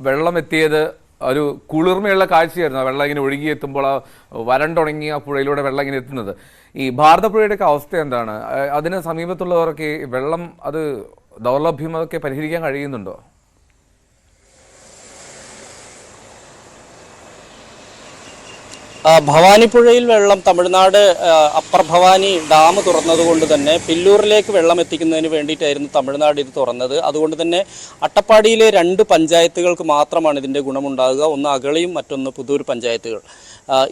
വെള്ളം എത്തിയത് ഒരു കുളിർമയുള്ള കാഴ്ചയായിരുന്നു. ആ വെള്ളം ഇങ്ങനെ ഒഴുകിയെത്തുമ്പോൾ ആ വരണ്ടുണങ്ങിയ ആ പുഴയിലൂടെ വെള്ളം ഇങ്ങനെ എത്തുന്നത്. ഈ ഭാരതപ്പുഴയുടെയൊക്കെ അവസ്ഥ എന്താണ്? അതിന് സമീപത്തുള്ളവർക്ക് ഈ വെള്ളം അത് ദൗർലഭ്യം അതൊക്കെ പരിഹരിക്കാൻ കഴിയുന്നുണ്ടോ? ഭവാനിപ്പുഴയിൽ വെള്ളം തമിഴ്നാട് അപ്പർ ഭവാനി ഡാം തുറന്നതുകൊണ്ട് തന്നെ പില്ലൂരിലേക്ക് വെള്ളം എത്തിക്കുന്നതിന് വേണ്ടിയിട്ടായിരുന്നു തമിഴ്നാട് ഇത് തുറന്നത്. അതുകൊണ്ട് തന്നെ അട്ടപ്പാടിയിലെ 2 പഞ്ചായത്തുകൾക്ക് മാത്രമാണ് ഇതിൻ്റെ ഗുണമുണ്ടാകുക. ഒന്ന് അഗളിയും മറ്റൊന്ന് പുതൂർ പഞ്ചായത്തുകൾ.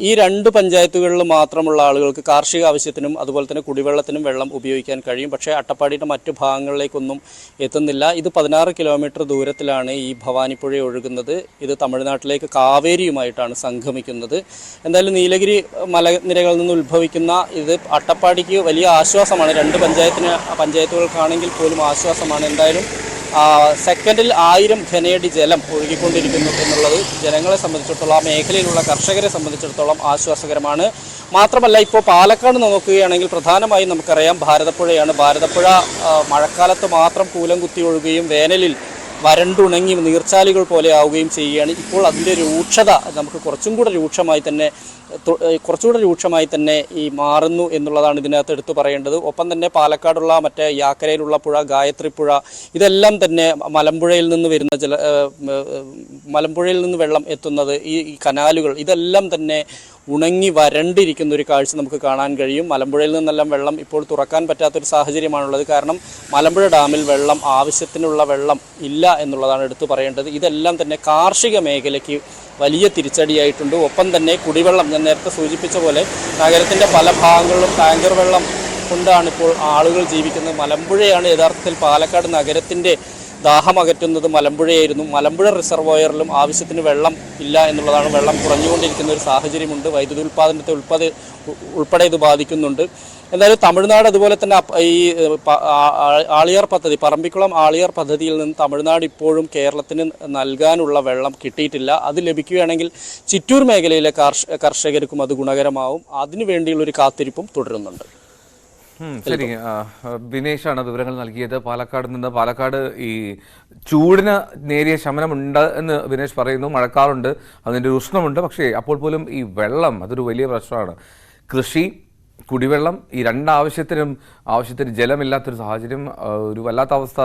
ഈ 2 പഞ്ചായത്തുകളിൽ മാത്രമുള്ള ആളുകൾക്ക് കാർഷിക ആവശ്യത്തിനും അതുപോലെ തന്നെ കുടിവെള്ളത്തിനും വെള്ളം ഉപയോഗിക്കാൻ കഴിയും. പക്ഷേ അട്ടപ്പാടിയുടെ മറ്റു ഭാഗങ്ങളിലേക്കൊന്നും എത്തുന്നില്ല. ഇത് 16 കിലോമീറ്റർ ദൂരത്തിലാണ് ഈ ഭവാനിപ്പുഴ ഒഴുകുന്നത്. ഇത് തമിഴ്നാട്ടിലേക്ക് കാവേരിയുമായിട്ടാണ് സംഗമിക്കുന്നത്. എന്തായാലും നീലഗിരി മലനിരകളിൽ നിന്ന് ഉത്ഭവിക്കുന്ന ഇത് അട്ടപ്പാടിക്ക് വലിയ ആശ്വാസമാണ്. 2 പഞ്ചായത്തുകൾക്കാണെങ്കിൽ പോലും ആശ്വാസമാണ്. എന്തായാലും സെക്കൻഡിൽ 1000 ഘനയടി ജലം ഒഴുകിക്കൊണ്ടിരിക്കുന്നു എന്നുള്ളത് ജനങ്ങളെ സംബന്ധിച്ചിടത്തോളം, ആ മേഖലയിലുള്ള കർഷകരെ സംബന്ധിച്ചിടത്തോളം ആശ്വാസകരമാണ്. മാത്രമല്ല, ഇപ്പോൾ പാലക്കാട് നോക്കുകയാണെങ്കിൽ പ്രധാനമായും നമുക്കറിയാം ഭാരതപ്പുഴയാണ്. ഭാരതപ്പുഴ മഴക്കാലത്ത് മാത്രം കൂലം കുത്തി ഒഴുകുകയും വേനലിൽ വരണ്ടുണങ്ങി നീർച്ചാലുകൾ പോലെ ആവുകയും ചെയ്യുകയാണ്. ഇപ്പോൾ അതിൻ്റെ രൂക്ഷത നമുക്ക് കുറച്ചുകൂടെ രൂക്ഷമായി തന്നെ ഈ മാറുന്നു എന്നുള്ളതാണ് ഇതിനകത്ത് എടുത്തു പറയേണ്ടത്. ഒപ്പം തന്നെ പാലക്കാടുള്ള മറ്റേ യാക്കരയിലുള്ള പുഴ, ഗായത്രി പുഴ, ഇതെല്ലാം തന്നെ മലമ്പുഴയിൽ നിന്ന് വരുന്ന മലമ്പുഴയിൽ നിന്ന് വെള്ളം എത്തുന്നത്, ഈ കനാലുകൾ, ഇതെല്ലാം തന്നെ ഉണങ്ങി വരണ്ടിരിക്കുന്ന ഒരു കാഴ്ച നമുക്ക് കാണാൻ കഴിയും. മലമ്പുഴയിൽ നിന്നെല്ലാം വെള്ളം ഇപ്പോൾ തുറക്കാൻ പറ്റാത്തൊരു സാഹചര്യമാണുള്ളത്. കാരണം മലമ്പുഴ ഡാമിൽ വെള്ളം, ആവശ്യത്തിനുള്ള വെള്ളം ഇല്ല എന്നുള്ളതാണ് എടുത്തു പറയേണ്ടത്. ഇതെല്ലാം തന്നെ കാർഷിക മേഖലയ്ക്ക് വലിയ തിരിച്ചടിയായിട്ടുണ്ട്. ഒപ്പം തന്നെ കുടിവെള്ളം, ഞാൻ നേരത്തെ സൂചിപ്പിച്ച പോലെ നഗരത്തിൻ്റെ പല ഭാഗങ്ങളിലും ടാങ്കർ വെള്ളം കൊണ്ടാണ് ഇപ്പോൾ ആളുകൾ ജീവിക്കുന്നത്. മലമ്പുഴയാണ് യഥാർത്ഥത്തിൽ പാലക്കാട് നഗരത്തിൻ്റെ ദാഹമകറ്റുന്നത് മലമ്പുഴയായിരുന്നു. മലമ്പുഴ റിസർവോയറിലും ആവശ്യത്തിന് വെള്ളം ഇല്ല എന്നുള്ളതാണ്. വെള്ളം കുറഞ്ഞുകൊണ്ടിരിക്കുന്ന ഒരു സാഹചര്യമുണ്ട്. വൈദ്യുതി ഉൽപ്പാദനത്തെ ഉൾപ്പെടെ ഇത് ബാധിക്കുന്നുണ്ട്. എന്തായാലും തമിഴ്നാട് അതുപോലെ തന്നെ ഈ ആളിയാർ പദ്ധതി, പറമ്പിക്കുളം ആളിയാർ പദ്ധതിയിൽ നിന്ന് തമിഴ്നാട് ഇപ്പോഴും കേരളത്തിന് നൽകാനുള്ള വെള്ളം കിട്ടിയിട്ടില്ല. അത് ലഭിക്കുകയാണെങ്കിൽ ചിറ്റൂർ മേഖലയിലെ കർഷകർക്കും അത് ഗുണകരമാവും. അതിനുവേണ്ടിയുള്ളൊരു കാത്തിരിപ്പും തുടരുന്നുണ്ട്. ശരി, ബിനേഷാണ് വിവരങ്ങൾ നൽകിയത് പാലക്കാട് നിന്ന്. പാലക്കാട് ഈ ചൂടിന് നേരിയ ശമനമുണ്ട് എന്ന് ബിനേഷ് പറയുന്നു. മഴക്കാറുണ്ട്, അതിൻ്റെ ഉഷ്ണമുണ്ട്. പക്ഷേ അപ്പോൾ പോലും ഈ വെള്ളം അതൊരു വലിയ പ്രശ്നമാണ്. കൃഷി, കുടിവെള്ളം, ഈ 2 ആവശ്യത്തിന് ജലമില്ലാത്തൊരു സാഹചര്യം, ഒരു വല്ലാത്ത അവസ്ഥ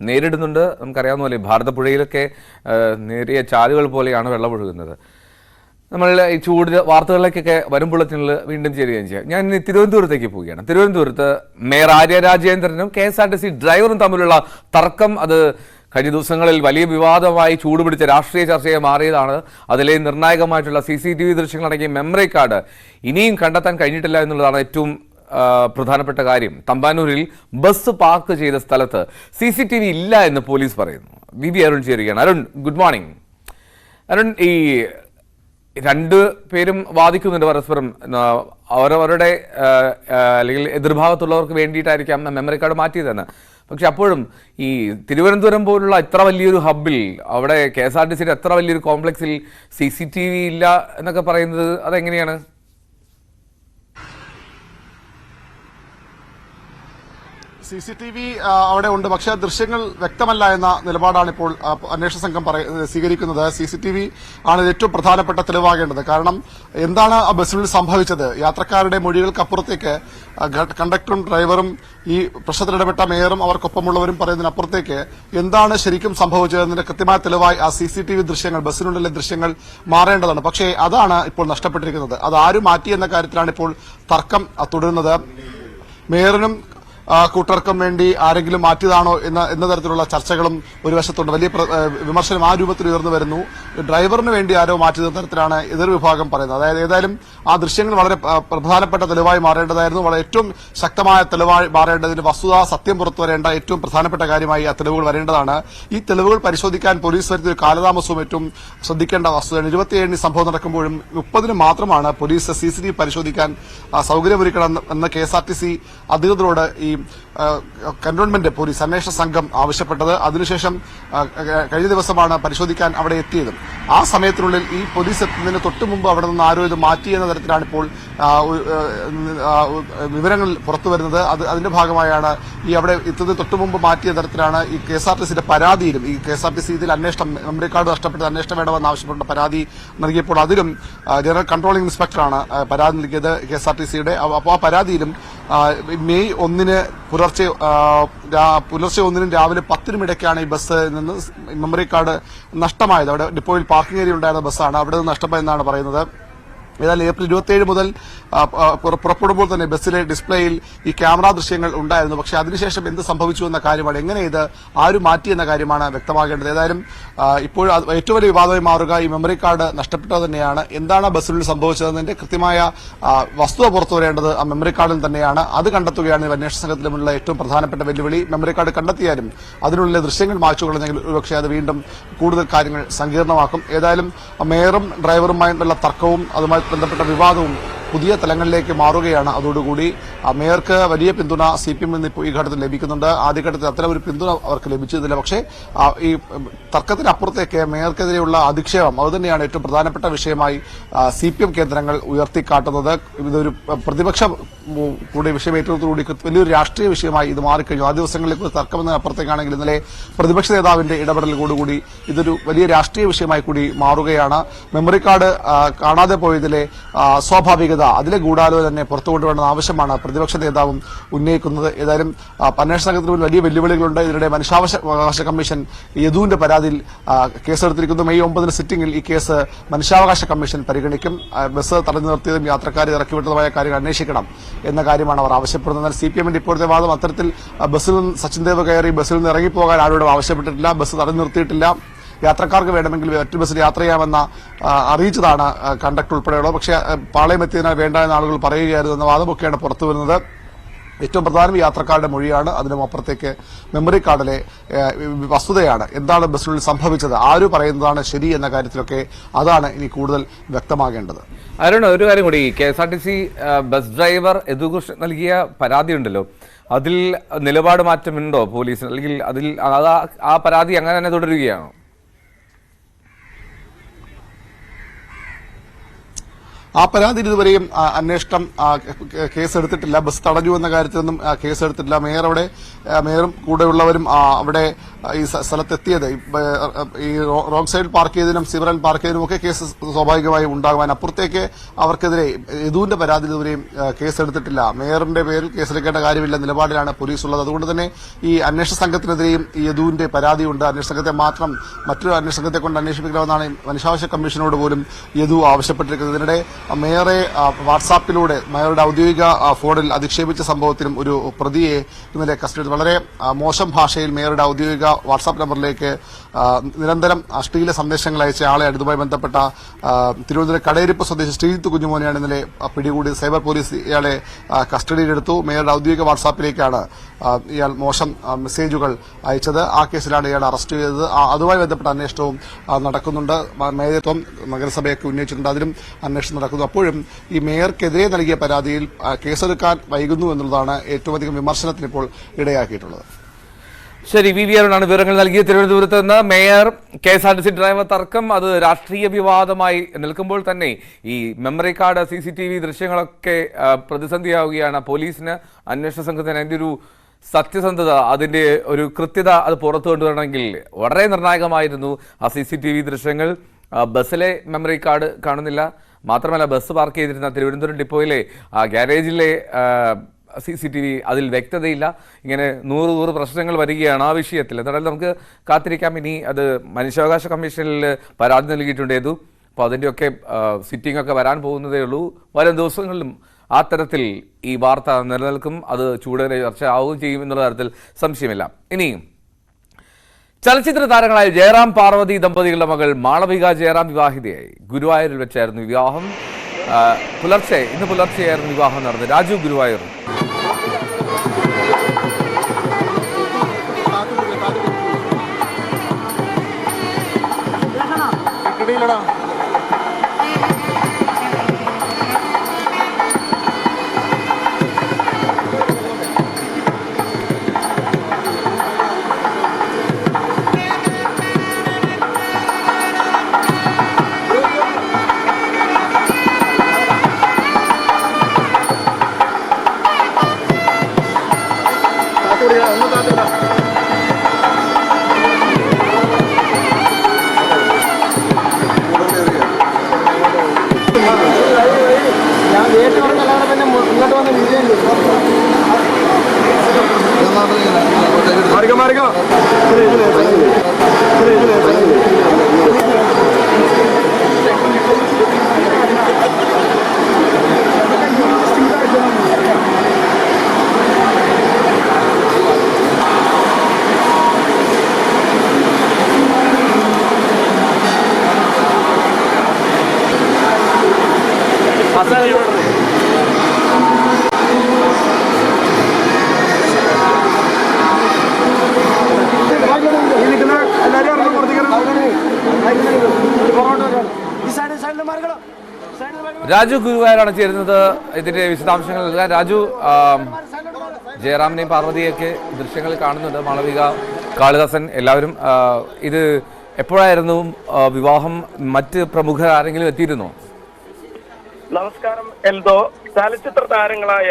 നേരിടുന്നുണ്ട്. നമുക്കറിയാവുന്ന പോലെ ഭാരതപ്പുഴയിലൊക്കെ നേരിയ ചാലുകൾ പോലെയാണ് വെള്ളം ഒഴുകുന്നത്. നമ്മൾ ഈ ചൂട് വാർത്തകളിലേക്കൊക്കെ വരുമ്പോഴത്തിനുള്ള വീണ്ടും ചേരുകയും ചെയ്യാം. ഞാൻ ഇനി തിരുവനന്തപുരത്തേക്ക് പോവുകയാണ്. തിരുവനന്തപുരത്ത് മേയർ ആര്യ രാജേന്ദ്രനും KSRTC ഡ്രൈവറും തമ്മിലുള്ള തർക്കം അത് കഴിഞ്ഞ ദിവസങ്ങളിൽ വലിയ വിവാദമായി ചൂടുപിടിച്ച രാഷ്ട്രീയ ചർച്ചയെ മാറിയതാണ്. അതിലെ നിർണായകമായിട്ടുള്ള CCTV ദൃശ്യങ്ങളടങ്ങിയ മെമ്മറി കാർഡ് ഇനിയും കണ്ടെത്താൻ കഴിഞ്ഞിട്ടില്ല എന്നുള്ളതാണ് ഏറ്റവും പ്രധാനപ്പെട്ട കാര്യം. തമ്പാനൂരിൽ ബസ് പാർക്ക് ചെയ്ത സ്ഥലത്ത് CCTV ഇല്ല എന്ന് പോലീസ് പറയുന്നു. VB അരുൺ ചേരുകയാണ്. Arun, good morning. അരുൺ, ഈ 2 പേരും വാദിക്കുന്നുണ്ട് പരസ്പരം. അവരവരുടെ അല്ലെങ്കിൽ എതിർഭാഗത്തുള്ളവർക്ക് വേണ്ടിയിട്ടായിരിക്കാം മെമ്മറി കാർഡ് മാറ്റിയതെന്ന്. പക്ഷെ അപ്പോഴും ഈ തിരുവനന്തപുരം പോലുള്ള ഇത്ര വലിയൊരു ഹബ്ബിൽ, അവിടെ KSRTCയുടെ എത്ര വലിയൊരു കോംപ്ലക്സിൽ CCTV ഇല്ല എന്നൊക്കെ പറയുന്നത് അതെങ്ങനെയാണ്? CCTV അവിടെ ഉണ്ട്, പക്ഷേ ദൃശ്യങ്ങൾ വ്യക്തമല്ല എന്ന നിലപാടാണ് ഇപ്പോൾ അന്വേഷണ സംഘം സ്വീകരിക്കുന്നത്. CCTV ആണ് ഏറ്റവും പ്രധാനപ്പെട്ട തെളിവാകേണ്ടത്. കാരണം എന്താണ് ആ ബസ്സിനുള്ളിൽ സംഭവിച്ചത്? യാത്രക്കാരുടെ മൊഴികൾക്കപ്പുറത്തേക്ക് കണ്ടക്ടറും ഡ്രൈവറും ഈ പ്രശ്നത്തിലിടപെട്ട മേയറും അവർക്കൊപ്പമുള്ളവരും പറയുന്നതിനപ്പുറത്തേക്ക് എന്താണ് ശരിക്കും സംഭവിച്ചതെന്നതിന്റെ കൃത്യമായ തെളിവായി ആ CCTV ദൃശ്യങ്ങൾ, ബസ്സിനുള്ളിലെ ദൃശ്യങ്ങൾ മാറേണ്ടതാണ്. പക്ഷേ അതാണ് ഇപ്പോൾ നഷ്ടപ്പെട്ടിരിക്കുന്നത്. അത് ആര് മാറ്റി എന്ന കാര്യത്തിലാണ് ഇപ്പോൾ തർക്കം തുടരുന്നത്. മേയറിനും കൂട്ടർക്കും വേണ്ടി ആരെങ്കിലും മാറ്റിയതാണോ എന്ന തരത്തിലുള്ള ചർച്ചകളും ഒരു വശത്തുണ്ട്. വലിയ വിമർശനം ആ രൂപത്തിൽ ഉയർന്നു വരുന്നു. ഡ്രൈവറിന് വേണ്ടി ആരോ മാറ്റിയ തരത്തിലാണ് എതിർ വിഭാഗം പറയുന്നത്. അതായത് ഏതായാലും ആ ദൃശ്യങ്ങൾ വളരെ പ്രധാനപ്പെട്ട തെളിവായി മാറേണ്ടതായിരുന്നു. വളരെ ഏറ്റവും ശക്തമായ തെളിവായി മാറേണ്ടതിന് വസ്തുത സത്യം പുറത്തു വരേണ്ട ഏറ്റവും പ്രധാനപ്പെട്ട കാര്യമായി ആ തെളിവുകൾ വരേണ്ടതാണ്. ഈ തെളിവുകൾ പരിശോധിക്കാൻ പോലീസ് വരുത്തിയ കാലതാമസവും ഏറ്റവും ശ്രദ്ധിക്കേണ്ട വസ്തുതയാണ്. 27 സംഭവം നടക്കുമ്പോഴും 30 മാത്രമാണ് പോലീസ് CCTV പരിശോധിക്കാൻ സൗകര്യമൊരുക്കണം എന്ന് KSRTC അധികൃതരോട് ഈ കന്റോൺമെന്റ് പോലീസ് അന്വേഷണ സംഘം ആവശ്യപ്പെട്ടത്. അതിനുശേഷം കഴിഞ്ഞ ദിവസമാണ് പരിശോധിക്കാൻ അവിടെ എത്തിയത്. ആ സമയത്തിനുള്ളിൽ ഈ പോലീസ് എത്തുന്നതിന് തൊട്ടു മുമ്പ് അവിടെ നിന്ന് ആരോ ഇത് മാറ്റി എന്ന തരത്തിലാണ് ഇപ്പോൾ വിവരങ്ങൾ പുറത്തു വരുന്നത്. അതിന്റെ ഭാഗമായാണ് ഈ അവിടെ എത്തുന്നതിന് തൊട്ടു മുമ്പ് മാറ്റിയ തരത്തിലാണ് ഈ KSRTCയുടെ പരാതിയിലും ഈ KSRTC ഇതിൽ അന്വേഷണം മെമ്മറി കാർഡ് നഷ്ടപ്പെട്ട അന്വേഷണം വേണമെന്ന് ആവശ്യപ്പെട്ട പരാതി നൽകിയപ്പോൾ അതിലും ജനറൽ കൺട്രോളിംഗ് ഇൻസ്പെക്ടറാണ് പരാതി നൽകിയത് KSRTCയുടെ. അപ്പോൾ ആ പരാതിയിലും മെയ് 1 പുലർച്ചെ 1 രാവിലെ 10 ഇടയ്ക്കാണ് ഈ ബസ് നിന്ന് മെമ്മറി കാർഡ് നഷ്ടമായത്. അവിടെ ഡിപ്പോയിൽ പാർക്കിംഗ് ഏരിയ ഉണ്ടായിരുന്ന ബസ്സാണ് അവിടെ നിന്ന് നഷ്ടമായെന്നാണ് പറയുന്നത്. ഏതായാലും ഏപ്രിൽ 27 മുതൽ പുറപ്പെടുമ്പോൾ തന്നെ ബസ്സിലെ ഡിസ്പ്ലേയിൽ ഈ ക്യാമറ ദൃശ്യങ്ങൾ ഉണ്ടായിരുന്നു. പക്ഷേ അതിനുശേഷം എന്ത് സംഭവിച്ചു എന്ന കാര്യമാണ്, എങ്ങനെ ഇത് ആരും മാറ്റി എന്ന കാര്യമാണ് വ്യക്തമാകേണ്ടത്. ഏതായാലും ഇപ്പോൾ ഏറ്റവും വലിയ വിവാദമായി മാറുക ഈ മെമ്മറി കാർഡ് നഷ്ടപ്പെട്ടത് തന്നെയാണ്. എന്താണ് ബസ്സിനുള്ളിൽ സംഭവിച്ചതെന്നതിന്റെ കൃത്യമായ വസ്തുത പുറത്തു വരേണ്ടത് ആ മെമ്മറി കാർഡിൽ തന്നെയാണ്. അത് കണ്ടെത്തുകയാണ് അന്വേഷണ സംഘത്തിലുമുള്ള ഏറ്റവും പ്രധാനപ്പെട്ട വെല്ലുവിളി. മെമ്മറി കാർഡ് കണ്ടെത്തിയാലും അതിനുള്ളിലെ ദൃശ്യങ്ങൾ മായ്ച്ചുകൊള്ളുന്നെങ്കിൽ ഒരുപക്ഷെ അത് വീണ്ടും കൂടുതൽ കാര്യങ്ങൾ സങ്കീർണമാക്കും. ഏതായാലും മേയറും ഡ്രൈവറുമായിട്ടുള്ള തർക്കവും അതുമായി ബന്ധപ്പെട്ട വിവാദവും പുതിയ തലങ്ങളിലേക്ക് മാറുകയാണ്. അതോടുകൂടി മേയർക്ക് വലിയ പിന്തുണ CPM നിന്ന് ഇപ്പോൾ ഈ ഘട്ടത്തിൽ ലഭിക്കുന്നുണ്ട്. ആദ്യഘട്ടത്തിൽ അത്തരം ഒരു പിന്തുണ അവർക്ക് ലഭിച്ചതില്ല. പക്ഷേ ഈ തർക്കത്തിനപ്പുറത്തേക്ക് മേയർക്കെതിരെയുള്ള അധിക്ഷേപം അതുതന്നെയാണ് ഏറ്റവും പ്രധാനപ്പെട്ട വിഷയമായി CPM കേന്ദ്രങ്ങൾ ഉയർത്തിക്കാട്ടുന്നത്. ഇതൊരു പ്രതിപക്ഷ കൂടി വിഷയം ഏറ്റവുകൂടി വലിയൊരു രാഷ്ട്രീയ വിഷയമായി ഇത് മാറിക്കഴിഞ്ഞു. ആ ദിവസങ്ങളിലേക്ക് തർക്കമെന്നപ്പുറത്തേക്കാണെങ്കിൽ ഇന്നലെ പ്രതിപക്ഷ നേതാവിന്റെ ഇടപെടലോടുകൂടി ഇതൊരു വലിയ രാഷ്ട്രീയ വിഷയമായി കൂടി മാറുകയാണ്. മെമ്മറി കാർഡ് കാണാതെ പോയതിലെ സ്വാഭാവികത അതിലെ ഗൂഢാലോചന തന്നെ പുറത്തു കൊണ്ടുവരണമെന്ന ആവശ്യമാണ് പ്രതിപക്ഷ നേതാവും ഉന്നയിക്കുന്നത്. ഏതായാലും അന്വേഷണ സംഘത്തിന് വലിയ വെല്ലുവിളികളുണ്ട്. ഇതിനിടെ മനുഷ്യാവകാശ കമ്മീഷൻ യദുവിന്റെ പരാതിയിൽ കേസെടുത്തിരിക്കുന്നു. മെയ് 9 സിറ്റിംഗിൽ ഈ കേസ് മനുഷ്യാവകാശ കമ്മീഷൻ പരിഗണിക്കും. ബസ് തടഞ്ഞു നിർത്തിയതും യാത്രക്കാരെ ഇറക്കിവിട്ടതുമായ കാര്യങ്ങൾ അന്വേഷിക്കണം എന്ന കാര്യമാണ് അവർ ആവശ്യപ്പെടുന്നത്. എന്നാൽ CPM-ന്റെ ഇപ്പോഴത്തെ വാദം അത്തരത്തിൽ ബസ്സിൽ നിന്ന് സച്ചിൻ ദേവ് കയറി ബസ്സിൽ നിന്ന് ഇറങ്ങിപ്പോകാൻ ആരോടും ആവശ്യപ്പെട്ടിട്ടില്ല. ബസ് തടഞ്ഞു നിർത്തിയിട്ടില്ല. യാത്രക്കാർക്ക് വേണമെങ്കിൽ മറ്റു ബസ്സിൽ യാത്ര ചെയ്യാമെന്ന അറിയിച്ചതാണ് കണ്ടക്ടർ ഉൾപ്പെടെയുള്ളത്. പക്ഷേ പാളയം എത്തിയതിനാൽ വേണ്ട എന്ന ആളുകൾ പറയുകയായിരുന്നു എന്ന വാദമൊക്കെയാണ് പുറത്തു വരുന്നത്. ഏറ്റവും പ്രധാനം യാത്രക്കാരുടെ മൊഴിയാണ്. അതിനും അപ്പുറത്തേക്ക് മെമ്മറി കാർഡിലെ വസ്തുതയാണ്. എന്താണ് ബസ്സിനുള്ളിൽ സംഭവിച്ചത്, ആര് പറയുന്നതാണ് ശരി എന്ന കാര്യത്തിലൊക്കെ അതാണ് ഇനി കൂടുതൽ വ്യക്തമാകേണ്ടത്. അരുൺ, ഒരു കാര്യം കൂടി, KSRTC ബസ് ഡ്രൈവർ യദുകൃഷ്ണൻ നൽകിയ പരാതി ഉണ്ടല്ലോ, അതിൽ നിലപാട് മാറ്റമുണ്ടോ പോലീസിന്, അല്ലെങ്കിൽ അതിൽ ആ പരാതി അങ്ങനെ തന്നെ തുടരുകയാണോ? ആ പരാതിയിൽ ഇതുവരെയും അന്വേഷണം കേസെടുത്തിട്ടില്ല. ബസ് തടഞ്ഞു എന്ന കാര്യത്തിലൊന്നും കേസെടുത്തിട്ടില്ല. മേയറും കൂടെയുള്ളവരും അവിടെ ഈ സ്ഥലത്തെത്തിയത് ഈ റോങ് സൈഡിൽ പാർക്ക് ചെയ്തതിനും സിവറൽ പാർക്ക് ചെയ്തതിനും ഒക്കെ കേസ് സ്വാഭാവികമായും ഉണ്ടാകുവാൻ അപ്പുറത്തേക്ക് അവർക്കെതിരെ യദുവിന്റെ പരാതിയിൽ ഇതുവരെയും കേസെടുത്തിട്ടില്ല. മേയറിന്റെ പേരിൽ കേസെടുക്കേണ്ട കാര്യമില്ല നിലപാടിലാണ് പോലീസ് ഉള്ളത്. അതുകൊണ്ട് തന്നെ ഈ അന്വേഷണ സംഘത്തിനെതിരെയും ഈ യദുവിന്റെ പരാതിയുണ്ട്. അന്വേഷണ സംഘത്തെ മാത്രം മറ്റൊരു അന്വേഷണ സംഘത്തെ കൊണ്ട് അന്വേഷിപ്പിക്കണമെന്നാണ് മനുഷ്യാവകാശ കമ്മീഷനോട് പോലും യദു ആവശ്യപ്പെട്ടിരിക്കുന്നത്. ഇതിനിടെ മേയറെ വാട്സാപ്പിലൂടെ മേയറുടെ ഔദ്യോഗിക ഫോണിൽ അധിക്ഷേപിച്ച സംഭവത്തിലും ഒരു പ്രതിയെ ഇന്നലെ കസ്റ്റഡിയിൽ വളരെ മോശം ഭാഷയിൽ മേയറുടെ ഔദ്യോഗിക വാട്സാപ്പ് നമ്പറിലേക്ക് നിരന്തരം അശ്ലീല സന്ദേശങ്ങൾ അയച്ച ആളെയാണ്. ഇതുമായി ബന്ധപ്പെട്ട തിരുവനന്തപുരം കടയിരിപ്പ് സ്വദേശി ശ്രീജിത്ത് കുഞ്ഞുമോനെയാണ് ഇന്നലെ പിടികൂടി. സൈബർ പോലീസ് ഇയാളെ കസ്റ്റഡിയിലെടുത്തു. മേയറുടെ ഔദ്യോഗിക വാട്സാപ്പിലേക്കാണ് ഇയാൾ മോശം മെസ്സേജുകൾ അയച്ചത്. ആ കേസിലാണ് ഇയാൾ അറസ്റ്റ് ചെയ്തത്. അതുമായി ബന്ധപ്പെട്ട അന്വേഷണവും നടക്കുന്നുണ്ട്. മേയർത്വം നഗരസഭയൊക്കെ ഉന്നയിച്ചിട്ടുണ്ട്. അതിലും അന്വേഷണം നടക്കുന്നു. അപ്പോഴും ഈ മേയർക്കെതിരെ നൽകിയ പരാതിയിൽ കേസെടുക്കാൻ വൈകുന്നു എന്നുള്ളതാണ് ഏറ്റവും അധികം വിമർശനത്തിന് ഇപ്പോൾ ഇടയാക്കിയിട്ടുള്ളത്. ശരി, VV അരുണാണ് വിവരങ്ങൾ നൽകിയത് തിരുവനന്തപുരത്ത് നിന്ന്. മേയർ KSRTC ഡ്രൈവർ തർക്കം അത് രാഷ്ട്രീയ വിവാദമായി നിൽക്കുമ്പോൾ തന്നെ ഈ മെമ്മറി കാർഡ് CCTV ദൃശ്യങ്ങളൊക്കെ പ്രതിസന്ധിയാവുകയാണ് പോലീസിന്, അന്വേഷണ സംഘത്തിന്. അതിൻ്റെ ഒരു സത്യസന്ധത, അതിൻ്റെ ഒരു കൃത്യത അത് പുറത്തു കൊണ്ടുവരണമെങ്കിൽ വളരെ നിർണായകമായിരുന്നു ആ CCTV ദൃശ്യങ്ങൾ. ബസ്സിലെ മെമ്മറി കാർഡ് കാണുന്നില്ല. മാത്രമല്ല, ബസ് പാർക്ക് ചെയ്തിരുന്ന തിരുവനന്തപുരം ഡിപ്പോയിലെ ഗ്യാരേജിലെ CCTV അതിൽ വ്യക്തതയില്ല. ഇങ്ങനെ 100 പ്രശ്നങ്ങൾ വരികയാണ് ആ വിഷയത്തിൽ. എന്തായാലും നമുക്ക് കാത്തിരിക്കാം. ഇനി അത് മനുഷ്യാവകാശ കമ്മീഷനിൽ പരാതി നൽകിയിട്ടുണ്ടേതു. അപ്പോൾ അതിൻ്റെയൊക്കെ സിറ്റിംഗ് ഒക്കെ വരാൻ പോകുന്നതേ ഉള്ളൂ. വരും ദിവസങ്ങളിലും ആ തരത്തിൽ ഈ വാർത്ത നിലനിൽക്കും. അത് ചൂടേറിയ ചർച്ച ആവുകയും ചെയ്യും എന്നുള്ള കാര്യത്തിൽ സംശയമില്ല. ഇനിയും ചലച്ചിത്ര താരങ്ങളായ ജയറാം പാർവതി ദമ്പതികളുടെ മകൾ മാളവിക ജയറാം വിവാഹിതയായി. ഗുരുവായൂരിൽ വെച്ചായിരുന്നു വിവാഹം. ഇന്ന് പുലർച്ചെയായിരുന്നു വിവാഹം നടന്നത്. രാജു ഗുരുവായൂർ. രാജു ഗുരുവായൂരാണ് ചേരുന്നത് ഇതിന്റെ വിശദാംശങ്ങൾ നൽകാൻ. രാജു, ജയറാമിനെയും പാർവതിയൊക്കെ ദൃശ്യങ്ങളിൽ കാണുന്നുണ്ട്, മാളവിക, കാളിദാസൻ എല്ലാവരും. ഇത് എപ്പോഴായിരുന്നു വിവാഹം? മറ്റ് പ്രമുഖർ ആരെങ്കിലും എത്തിയിരുന്നോ? നമസ്കാരം എൽദോ. ചലച്ചിത്ര താരങ്ങളായ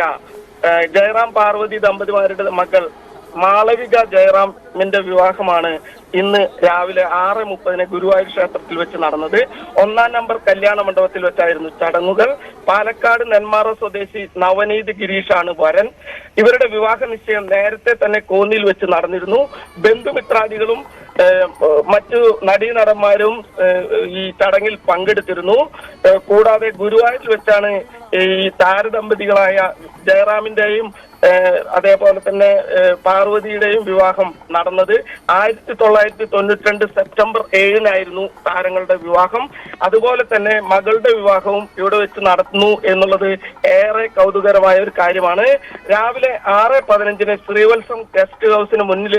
ജയറാം പാർവതി ദമ്പതിമാരുടെ മകൾ മാളവിക ജയറാമിന്റെ വിവാഹമാണ് ഇന്ന് രാവിലെ 6:30 ഗുരുവായൂർ ക്ഷേത്രത്തിൽ വെച്ച് നടന്നത്. 1-ാം നമ്പർ കല്യാണ മണ്ഡപത്തിൽ വെച്ചായിരുന്നു ചടങ്ങുകൾ. പാലക്കാട് നെന്മാറ സ്വദേശി നവനീത് ഗിരീഷാണ് വരൻ. ഇവരുടെ വിവാഹ നിശ്ചയം നേരത്തെ തന്നെ കോന്നിയിൽ വെച്ച് നടന്നിരുന്നു. ബന്ധുമിത്രാദികളും മറ്റു നടീനടന്മാരും ഈ ചടങ്ങിൽ പങ്കെടുത്തിരുന്നു. കൂടാതെ ഗുരുവായൂരിൽ വെച്ചാണ് ഈ താരദമ്പതികളായ ജയറാമിന്റെയും അതേപോലെ തന്നെ പാർവതിയുടെയും വിവാഹം നടന്നത്. 1992 സെപ്റ്റംബർ 7-നായിരുന്നു താരങ്ങളുടെ വിവാഹം. അതുപോലെ തന്നെ മകളുടെ വിവാഹവും ഇവിടെ വെച്ച് നടത്തുന്നു എന്നുള്ളത് ഏറെ കൗതുകരമായ ഒരു കാര്യമാണ്. രാവിലെ 6:15 ശ്രീവത്സം ഗസ്റ്റ് ഹൗസിന് മുന്നിൽ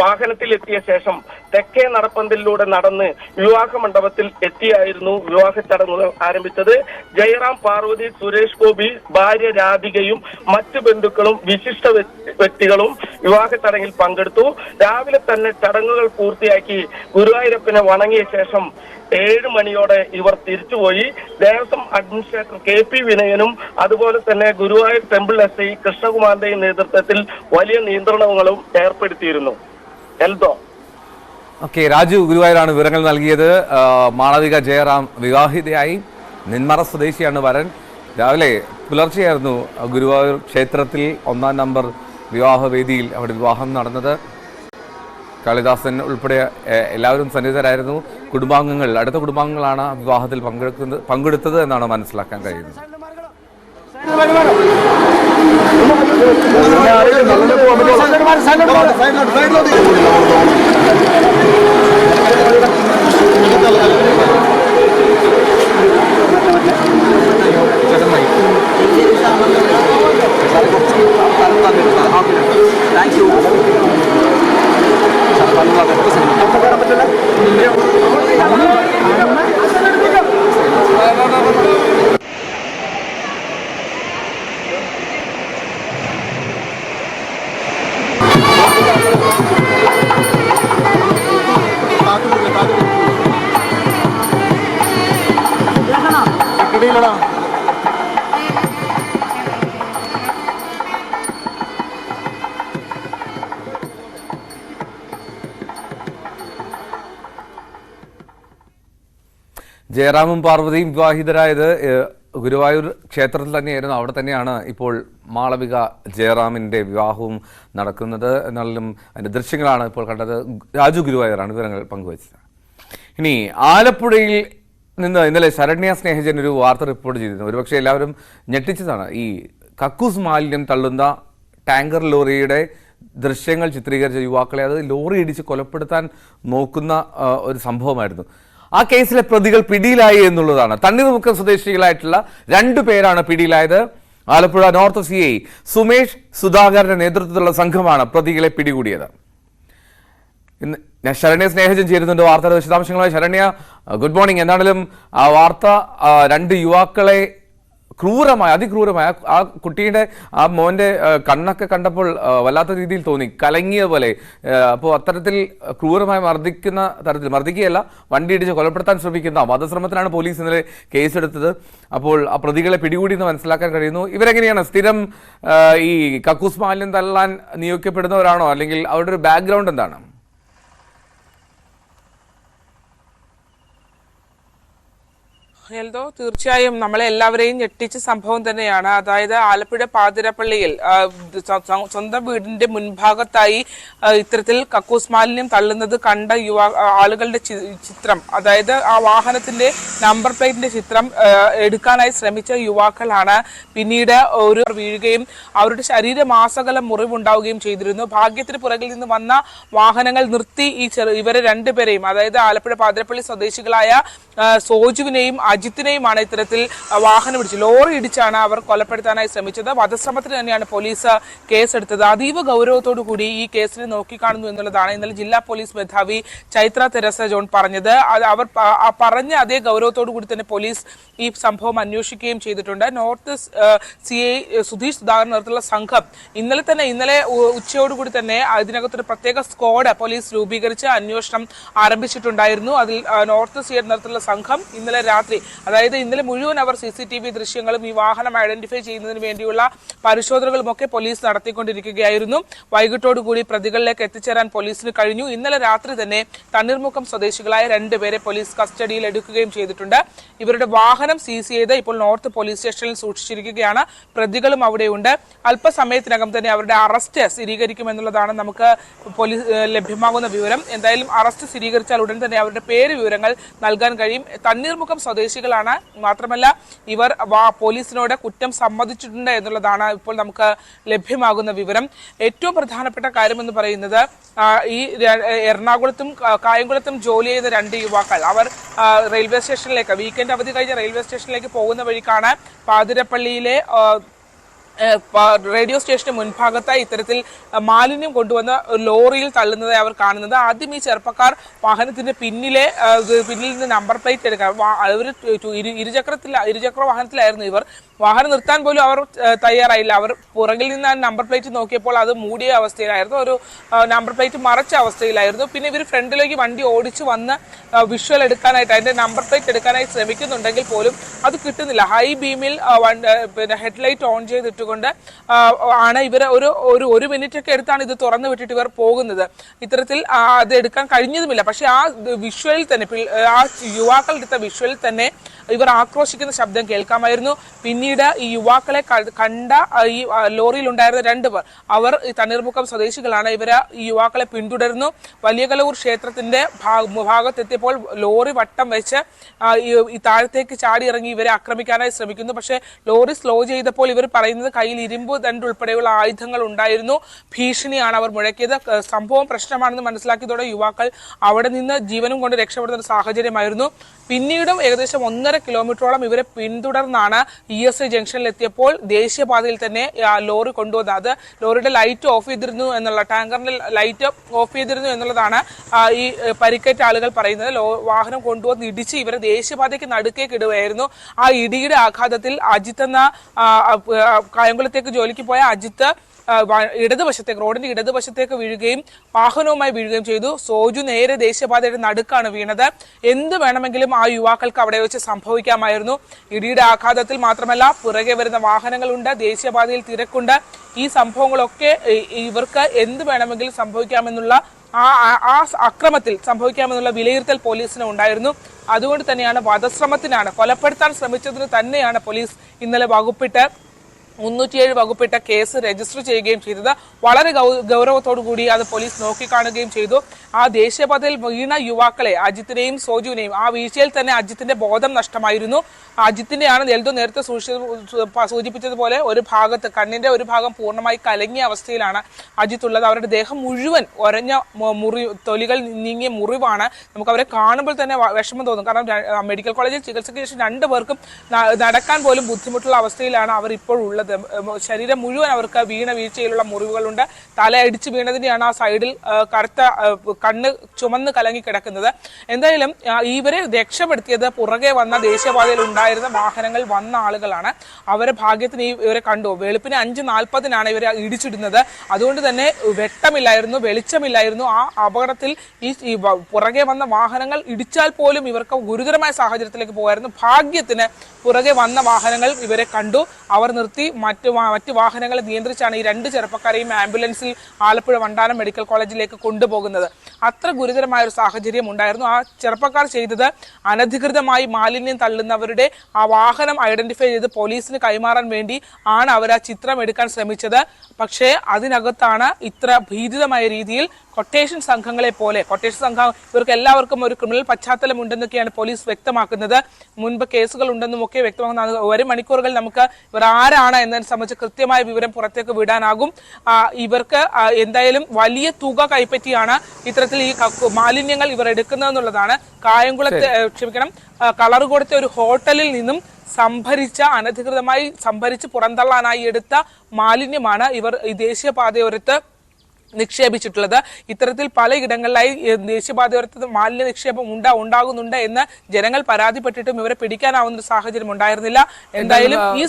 വാഹനത്തിലെത്തിയ ശേഷം തെക്കേ നടപ്പന്തലിലൂടെ നടന്ന് വിവാഹ മണ്ഡപത്തിൽ എത്തിയായിരുന്നു വിവാഹ ചടങ്ങുകൾ ആരംഭിച്ചത്. ജയറാം, പാർവതി, സുരേഷ് ഗോപി, ഭാര്യ രാധികയും മറ്റു ബന്ധുക്കളും വിശിഷ്ട വ്യക്തികളും വിവാഹ ചടങ്ങിൽ പങ്കെടുത്തു. രാവിലെ തന്നെ ചടങ്ങുകൾ പൂർത്തിയാക്കി ഗുരുവായൂരപ്പനെ വണങ്ങിയ ശേഷം 7 മണിയോടെ ഇവർ തിരിച്ചുപോയി. ദേവസ്വം അഡ്മിനിസ്ട്രേറ്റർ KP വിനയനും അതുപോലെ തന്നെ ഗുരുവായൂർ ടെമ്പിൾ SI കൃഷ്ണകുമാറിന്റെയും നേതൃത്വത്തിൽ വലിയ നിയന്ത്രണങ്ങളും ഏർപ്പെടുത്തിയിരുന്നു. എൽദോ. ഓക്കെ, രാജു ഗുരുവായൂരാണ് വിവരങ്ങൾ നൽകിയത്. മാളവിക ജയറാം വിവാഹിതയായി. നെന്മറ സ്വദേശിയാണ് വരൻ. രാവിലെ പുലർച്ചെയായിരുന്നു ഗുരുവായൂർ ക്ഷേത്രത്തിൽ 1-ാം നമ്പർ വിവാഹവേദിയിൽ അവിടെ വിവാഹം നടന്നത്. കാളിദാസൻ ഉൾപ്പെടെ എല്ലാവരും സന്നിഹിതരായിരുന്നു. കുടുംബാംഗങ്ങൾ, അടുത്ത കുടുംബാംഗങ്ങളാണ് വിവാഹത്തിൽ പങ്കെടുത്തത് എന്നാണ് മനസ്സിലാക്കാൻ കഴിയുന്നത്. ജയറാമും പാർവതിയും വിവാഹിതരായത് ഗുരുവായൂർ ക്ഷേത്രത്തിൽ തന്നെയായിരുന്നു. അവിടെ തന്നെയാണ് ഇപ്പോൾ മാളവിക ജയറാമിൻ്റെ വിവാഹവും നടക്കുന്നത്. എന്നാലും അതിൻ്റെ ദൃശ്യങ്ങളാണ് ഇപ്പോൾ കണ്ടത്. രാജു ഗുരുവായൂരാണ് വിവരങ്ങൾ പങ്കുവച്ചത്. ഇനി ആലപ്പുഴയിൽ നിന്ന് ഇന്നലെ ശരണ്യ സ്നേഹജൻ ഒരു വാർത്ത റിപ്പോർട്ട് ചെയ്തിരുന്നു. ഒരുപക്ഷെ എല്ലാവരും ഞെട്ടിച്ചതാണ്. ഈ കക്കൂസ് മാലിന്യം തള്ളുന്ന ടാങ്കർ ലോറിയുടെ ദൃശ്യങ്ങൾ ചിത്രീകരിച്ച യുവാക്കളെ അത് ലോറി ഇടിച്ച് കൊലപ്പെടുത്താൻ നോക്കുന്ന ഒരു സംഭവമായിരുന്നു. ആ കേസിലെ പ്രതികൾ പിടിയിലായി എന്നുള്ളതാണ്. തണ്ണീർമുക്കം സ്വദേശികളായിട്ടുള്ള 2 പേരാണ് പിടിയിലായത്. ആലപ്പുഴ നോർത്ത് CI സുമേഷ് സുധാകരന്റെ നേതൃത്വത്തിലുള്ള സംഘമാണ് പ്രതികളെ പിടികൂടിയത്. ഇന്ന് ശരണ്യ സ്നേഹജൻ ചേരുന്നുണ്ട് വാർത്തയുടെ വിശദാംശങ്ങളുമായി. Saranya, good morning. എന്താണെങ്കിലും ആ വാർത്ത 2 യുവാക്കളെ അതിക്രൂരമായ ആ കുട്ടിയുടെ ആ മോൻ്റെ കണ്ണൊക്കെ കണ്ടപ്പോൾ വല്ലാത്ത രീതിയിൽ തോന്നി, കലങ്ങിയ പോലെ. അപ്പോൾ അത്തരത്തിൽ ക്രൂരമായി മർദ്ദിക്കുകയല്ല, വണ്ടി ഇടിച്ച് കൊലപ്പെടുത്താൻ ശ്രമിക്കുന്ന വധശ്രമത്തിലാണ് പോലീസ് ഇന്നലെ കേസെടുത്തത്. അപ്പോൾ ആ പ്രതികളെ പിടികൂടി എന്ന് മനസ്സിലാക്കാൻ കഴിയുന്നു. ഇവരെങ്ങനെയാണ് സ്ഥിരം ഈ കക്കൂസ് മാലിന്യം തള്ളാൻ നിയോഗിക്കപ്പെടുന്നവരാണോ, അല്ലെങ്കിൽ അവരുടെ ഒരു ബാക്ക്ഗ്രൗണ്ട് എന്താണ്? എൽദോ, തീർച്ചയായും നമ്മളെ എല്ലാവരെയും ഞെട്ടിച്ച സംഭവം തന്നെയാണ്. അതായത് ആലപ്പുഴ പാതിരപ്പള്ളിയിൽ സ്വന്തം വീടിന്റെ മുൻഭാഗത്തായി ഇത്തരത്തിൽ കക്കൂസ് മാലിന്യം തള്ളുന്നത് കണ്ട ആളുകളുടെ ചിത്രം, അതായത് ആ വാഹനത്തിന്റെ നമ്പർ പ്ലേറ്റിന്റെ ചിത്രം എടുക്കാനായി ശ്രമിച്ച യുവാക്കളാണ് പിന്നീട് ഒരു വീഴുകയും അവരുടെ ശരീരമാസകലം മുറിവുണ്ടാവുകയും ചെയ്തിരുന്നു. ഭാഗ്യത്തിന് പുറകിൽ നിന്ന് വന്ന വാഹനങ്ങൾ നിർത്തി ഇവരെ 2 പേരെയും, അതായത് ആലപ്പുഴ പാതിരപ്പള്ളി സ്വദേശികളായ സോജുവിനെയും അജിത്തിനെയുമാണ് ഇത്തരത്തിൽ വാഹനം ഇടിച്ച് ലോറി ഇടിച്ചാണ് അവർ കൊലപ്പെടുത്താനായി ശ്രമിച്ചത്. വധശ്രമത്തിന് തന്നെയാണ് പോലീസ് കേസെടുത്തത്. അതീവ ഗൗരവത്തോടു കൂടി ഈ കേസിനെ നോക്കിക്കാണുന്നു എന്നുള്ളതാണ് ഇന്നലെ ജില്ലാ പോലീസ് മേധാവി ചൈത്ര തെരേസ ജോൺ പറഞ്ഞത്. അവർ പറഞ്ഞ അതേ ഗൗരവത്തോടു കൂടി തന്നെ പോലീസ് ഈ സംഭവം അന്വേഷിക്കുകയും ചെയ്തിട്ടുണ്ട്. നോർത്ത് CI സുധീഷ് സുധാകരൻ നേതൃത്വത്തിലുള്ള സംഘം ഇന്നലെ ഉച്ചയോടുകൂടി തന്നെ ഇതിനകത്തൊരു പ്രത്യേക സ്ക്വാഡ് പോലീസ് രൂപീകരിച്ച് അന്വേഷണം ആരംഭിച്ചിട്ടുണ്ടായിരുന്നു. അതിൽ നോർത്ത് CI നേതൃത്വത്തിലുള്ള സംഘം ഇന്നലെ രാത്രി, അതായത് ഇന്നലെ മുഴുവൻ അവർ CCTV ദൃശ്യങ്ങളും ഈ വാഹനം ഐഡന്റിഫൈ ചെയ്യുന്നതിന് വേണ്ടിയുള്ള പരിശോധനകളും ഒക്കെ പോലീസ് നടത്തിക്കൊണ്ടിരിക്കുകയായിരുന്നു. വൈകിട്ടോടുകൂടി പ്രതികളിലേക്ക് എത്തിച്ചേരാൻ പോലീസിന് കഴിഞ്ഞു. ഇന്നലെ രാത്രി തന്നെ തണ്ണീർമുക്കം സ്വദേശികളായ 2 പേരെ പോലീസ് കസ്റ്റഡിയിൽ എടുക്കുകയും ചെയ്തിട്ടുണ്ട്. ഇവരുടെ വാഹനം സീസ് ചെയ്ത് ഇപ്പോൾ നോർത്ത് പോലീസ് സ്റ്റേഷനിൽ സൂക്ഷിച്ചിരിക്കുകയാണ്. പ്രതികളും അവിടെയുണ്ട്. അല്പസമയത്തിനകം തന്നെ അവരുടെ അറസ്റ്റ് സ്ഥിരീകരിക്കുമെന്നുള്ളതാണ് നമുക്ക് പോലീസ് ലഭ്യമാകുന്ന വിവരം. എന്തായാലും അറസ്റ്റ് സ്ഥിരീകരിച്ചാൽ ഉടൻ തന്നെ അവരുടെ പേര് വിവരങ്ങൾ നൽകാൻ കഴിയും. തണ്ണീർമുക്കം സ്വദേശികളാണ്. മാത്രമല്ല ഇവർ പോലീസിനോട് കുറ്റം സമ്മതിച്ചിട്ടുണ്ട് എന്നുള്ളതാണ് ഇപ്പോൾ നമുക്ക് ലഭ്യമാകുന്ന വിവരം. ഏറ്റവും പ്രധാനപ്പെട്ട കാര്യമെന്ന് പറയുന്നത് ഈ എറണാകുളത്തും കായംകുളത്തും ജോലി ചെയ്ത 2 യുവാക്കൾ അവർ റെയിൽവേ സ്റ്റേഷനിലേക്ക് വീക്കെൻഡ് അവധി കഴിഞ്ഞ റെയിൽവേ സ്റ്റേഷനിലേക്ക് പോകുന്ന വഴിക്കാണ് പാതിരപ്പള്ളിയിലെ റേഡിയോ സ്റ്റേഷന് മുൻഭാഗത്തായി ഇത്തരത്തിൽ മാലിന്യം കൊണ്ടുവന്ന ലോറിയിൽ തള്ളുന്നതായി അവർ കാണുന്നത്. ആദ്യം ഈ ചെറുപ്പക്കാർ വാഹനത്തിന്റെ പിന്നിൽ നിന്ന് നമ്പർ പ്ലേറ്റ് എടുക്കാൻ അവർ ഇരുചക്ര വാഹനത്തിലായിരുന്നു. ഇവർ വാഹനം നിർത്താൻ പോലും അവർ തയ്യാറായില്ല. അവർ പുറകിൽ നിന്ന് ആ നമ്പർ പ്ലേറ്റ് നോക്കിയപ്പോൾ അത് മൂടിയ അവസ്ഥയിലായിരുന്നു, ഒരു നമ്പർ പ്ലേറ്റ് മറച്ച അവസ്ഥയിലായിരുന്നു. പിന്നെ ഇവർ ഫ്രണ്ടിലേക്ക് വണ്ടി ഓടിച്ചു വന്ന് വിഷ്വൽ എടുക്കാനായിട്ട് അതിന്റെ നമ്പർ പ്ലേറ്റ് എടുക്കാനായി ശ്രമിക്കുന്നുണ്ടെങ്കിൽ പോലും അത് കിട്ടുന്നില്ല. ഹൈ ബീമിൽ പിന്നെ ഹെഡ്ലൈറ്റ് ഓൺ ചെയ്തിട്ട് ആണ് ഇവർ ഒരു മിനിറ്റ് ഒക്കെ എടുത്താണ് ഇത് തുറന്നു വിട്ടിട്ട് ഇവർ പോകുന്നത്. ഇത്തരത്തിൽ അത് എടുക്കാൻ കഴിഞ്ഞതുമില്ല. പക്ഷെ ആ വിഷ്വലിൽ തന്നെ ആ യുവാക്കൾ എടുത്ത വിഷ്വലിൽ തന്നെ ഇവർ ആക്രോശിക്കുന്ന ശബ്ദം കേൾക്കാമായിരുന്നു. പിന്നീട് ഈ യുവാക്കളെ കണ്ട ഈ ലോറിയിൽ ഉണ്ടായിരുന്ന 2 പേർ അവർ തണ്ണീർമുക്കം സ്വദേശികളാണ്. ഇവർ ഈ യുവാക്കളെ പിന്തുടർന്നു. വലിയകലൂർ ക്ഷേത്രത്തിന്റെ ഭാഗത്തെത്തിയപ്പോൾ ലോറി വട്ടം വെച്ച് ഈ താഴത്തേക്ക് ചാടി ഇറങ്ങി ഇവരെ ആക്രമിക്കാനായി ശ്രമിക്കുന്നു. പക്ഷെ ലോറി സ്ലോ ചെയ്തപ്പോൾ ഇവർ പറയുന്നത് കയ്യിൽ ഇരുമ്പ് ദണ്ട് ഉൾപ്പെടെയുള്ള ആയുധങ്ങൾ ഉണ്ടായിരുന്നു. ഭീഷണിയാണ് അവർ മുഴക്കിയത്. സംഭവം പ്രശ്നമാണെന്ന് മനസ്സിലാക്കിയതോടെ യുവാക്കൾ അവിടെ നിന്ന് ജീവനും കൊണ്ട് രക്ഷപ്പെടുന്ന ഒരു സാഹചര്യമായിരുന്നു. പിന്നീടും ഏകദേശം 1.5 കിലോമീറ്ററോളം ഇവരെ പിന്തുടർന്നാണ് ESI ജംഗ്ഷനിൽ എത്തിയപ്പോൾ ദേശീയപാതയിൽ തന്നെ ലോറി കൊണ്ടുവന്നത്. അത് ലോറിയുടെ ലൈറ്റ് ഓഫ് ചെയ്തിരുന്നു എന്നുള്ള, ടാങ്കറിന്റെ ലൈറ്റ് ഓഫ് ചെയ്തിരുന്നു എന്നുള്ളതാണ് ഈ പരിക്കേറ്റ ആളുകൾ പറയുന്നത്. വാഹനം കൊണ്ടുവന്ന് ഇടിച്ച് ഇവരെ ദേശീയപാതയ്ക്ക് നടുക്കേക്ക് ഇടുകയായിരുന്നു. ആ ഇടിയുടെ ആഘാതത്തിൽ അജിത്ത് എന്ന കായംകുളത്തേക്ക് ജോലിക്ക് പോയ അജിത്ത് റോഡിന്റെ ഇടതുവശത്തേക്ക് വീഴുകയും വാഹനവുമായി വീഴുകയും ചെയ്തു. സോജു നേരെ ദേശീയപാതയുടെ നടുക്കാണ് വീണത്. എന്ത് വേണമെങ്കിലും ആ യുവാക്കൾക്ക് അവിടെ വെച്ച് സംഭവിക്കാമായിരുന്നു. ഇടിയുടെ ആഘാതത്തിൽ മാത്രമല്ല പുറകെ വരുന്ന വാഹനങ്ങളുണ്ട്, ദേശീയപാതയിൽ തിരക്കുണ്ട്. ഈ സംഭവങ്ങളൊക്കെ ഇവർക്ക് എന്ത് വേണമെങ്കിലും സംഭവിക്കാമെന്നുള്ള ആ അക്രമത്തിൽ സംഭവിക്കാമെന്നുള്ള വിലയിരുത്തൽ പോലീസിന് ഉണ്ടായിരുന്നു. അതുകൊണ്ട് തന്നെയാണ് വധശ്രമത്തിനാണ്, കൊലപ്പെടുത്താൻ ശ്രമിച്ചതിന് തന്നെയാണ് പോലീസ് ഇന്നലെ വകുപ്പിട്ട് 307 വകുപ്പിട്ട കേസ് രജിസ്റ്റർ ചെയ്യുകയും ചെയ്തത്. വളരെ ഗൗരവത്തോടു കൂടി അത് പോലീസ് നോക്കിക്കാണുകയും ചെയ്തു. ആ ദേശീയപാതയിൽ വീണ യുവാക്കളെ, അജിത്തിനെയും സോജുവിനെയും, ആ വീഴ്ചയിൽ തന്നെ അജിത്തിന്റെ ബോധം നഷ്ടമായിരുന്നു. അജിത്തിന്റെയാണ് എൽദോ നേരത്തെ സൂചിപ്പിച്ചതുപോലെ ഒരു ഭാഗത്ത് കണ്ണിന്റെ ഒരു ഭാഗം പൂർണ്ണമായി കലങ്ങിയ അവസ്ഥയിലാണ് അജിത്ത് ഉള്ളത്. അവരുടെ ദേഹം മുഴുവൻ ഒരഞ്ഞ തൊലികൾ നീങ്ങിയ മുറിവാണ്. നമുക്ക് അവരെ കാണുമ്പോൾ തന്നെ വിഷമം തോന്നും. കാരണം മെഡിക്കൽ കോളേജിൽ ചികിത്സയ്ക്ക് ശേഷം 2 പേർക്കും നടക്കാൻ പോലും ബുദ്ധിമുട്ടുള്ള അവസ്ഥയിലാണ് അവർ ഇപ്പോൾ ഉള്ളത്. ശരീരം മുഴുവൻ അവർക്ക് വീഴ്ചയിലുള്ള മുറിവുകളുണ്ട്. തല അടിച്ച് വീണതിന്റെയാണ് ആ സൈഡിൽ കറുത്ത കണ്ണ് ചുമന്ന് കലങ്ങി കിടക്കുന്നത്. എന്തായാലും ഇവരെ രക്ഷപ്പെടുത്തിയത് പുറകെ വന്ന ദേശീയപാതയിൽ ഉണ്ടായിരുന്ന വാഹനങ്ങൾ വന്ന ആളുകളാണ്. അവരെ ഭാഗ്യത്തിന് ഇവരെ കണ്ടു. വെളുപ്പിന് 5:40 ഇവരെ ഇടിച്ചിടുന്നത്. അതുകൊണ്ട് തന്നെ വെട്ടമില്ലായിരുന്നു, വെളിച്ചമില്ലായിരുന്നു. ആ അപകടത്തിൽ ഈ പുറകെ വന്ന വാഹനങ്ങൾ ഇടിച്ചാൽ പോലും ഇവർക്ക് ഗുരുതരമായ സാഹചര്യത്തിലേക്ക് പോകായിരുന്നു. ഭാഗ്യത്തിന് പുറകെ വന്ന വാഹനങ്ങൾ ഇവരെ കണ്ടു. അവർ നിർത്തി മറ്റു വാഹനങ്ങളെ നിയന്ത്രിച്ചാണ് ഈ 2 ചെറുപ്പക്കാരെയും ആംബുലൻസിൽ ആലപ്പുഴ വണ്ടാനം മെഡിക്കൽ കോളേജിലേക്ക് കൊണ്ടുപോകുന്നത്. അത്ര ഗുരുതരമായ ഒരു സാഹചര്യം ഉണ്ടായിരുന്നു. ആ ചെറുപ്പക്കാർ ചെയ്തത് അനധികൃതമായി മാലിന്യം തള്ളുന്നവരുടെ ആ വാഹനം ഐഡന്റിഫൈ ചെയ്ത് പോലീസിന് കൈമാറാൻ വേണ്ടി ആണ് അവർ ആ ചിത്രം എടുക്കാൻ ശ്രമിച്ചത്. പക്ഷേ അതിനകത്താണ് ഇത്ര ഭീതിതമായ രീതിയിൽ കൊട്ടേഷൻ സംഘങ്ങളെ പോലെ കൊട്ടേഷൻ സംഘം ഇവർക്ക് എല്ലാവർക്കും ഒരു ക്രിമിനൽ പശ്ചാത്തലം ഉണ്ടെന്നൊക്കെയാണ് പോലീസ് വ്യക്തമാക്കുന്നത്. മുൻപ് കേസുകൾ ഉണ്ടെന്നും ഒക്കെ വ്യക്തമാക്കുന്ന ഒരു മണിക്കൂറുകൾ നമുക്ക് ഇവർ ആരാണ് എന്നതിനെ സംബന്ധിച്ച് കൃത്യമായ വിവരം പുറത്തേക്ക് വിടാനാകും. ഇവർക്ക് എന്തായാലും വലിയ തുക കൈപ്പറ്റിയാണ് ഇത്തരത്തിൽ ഈ മാലിന്യങ്ങൾ ഇവർ എടുക്കുന്നതെന്നുള്ളതാണ്. കായംകുളത്തെ കളറുകൊടുത്ത ഒരു ഹോട്ടലിൽ നിന്നും അനധികൃതമായി സംഭരിച്ച് പുറന്തള്ളാനായി എടുത്ത മാലിന്യമാണ് ഇവർ ഈ ദേശീയപാതയോരത്ത് നിക്ഷേപിച്ചിട്ടുള്ളത്. ഇത്തരത്തിൽ പലയിടങ്ങളിലായി ദേശീയപാതയോരത്ത് മാലിന്യ നിക്ഷേപം ഉണ്ടാകുന്നുണ്ട് എന്ന് ജനങ്ങൾ പരാതിപ്പെട്ടിട്ടും ഇവരെ പിടിക്കാനാവുന്ന സാഹചര്യം ഉണ്ടായിരുന്നില്ല. എന്തായാലും ഈ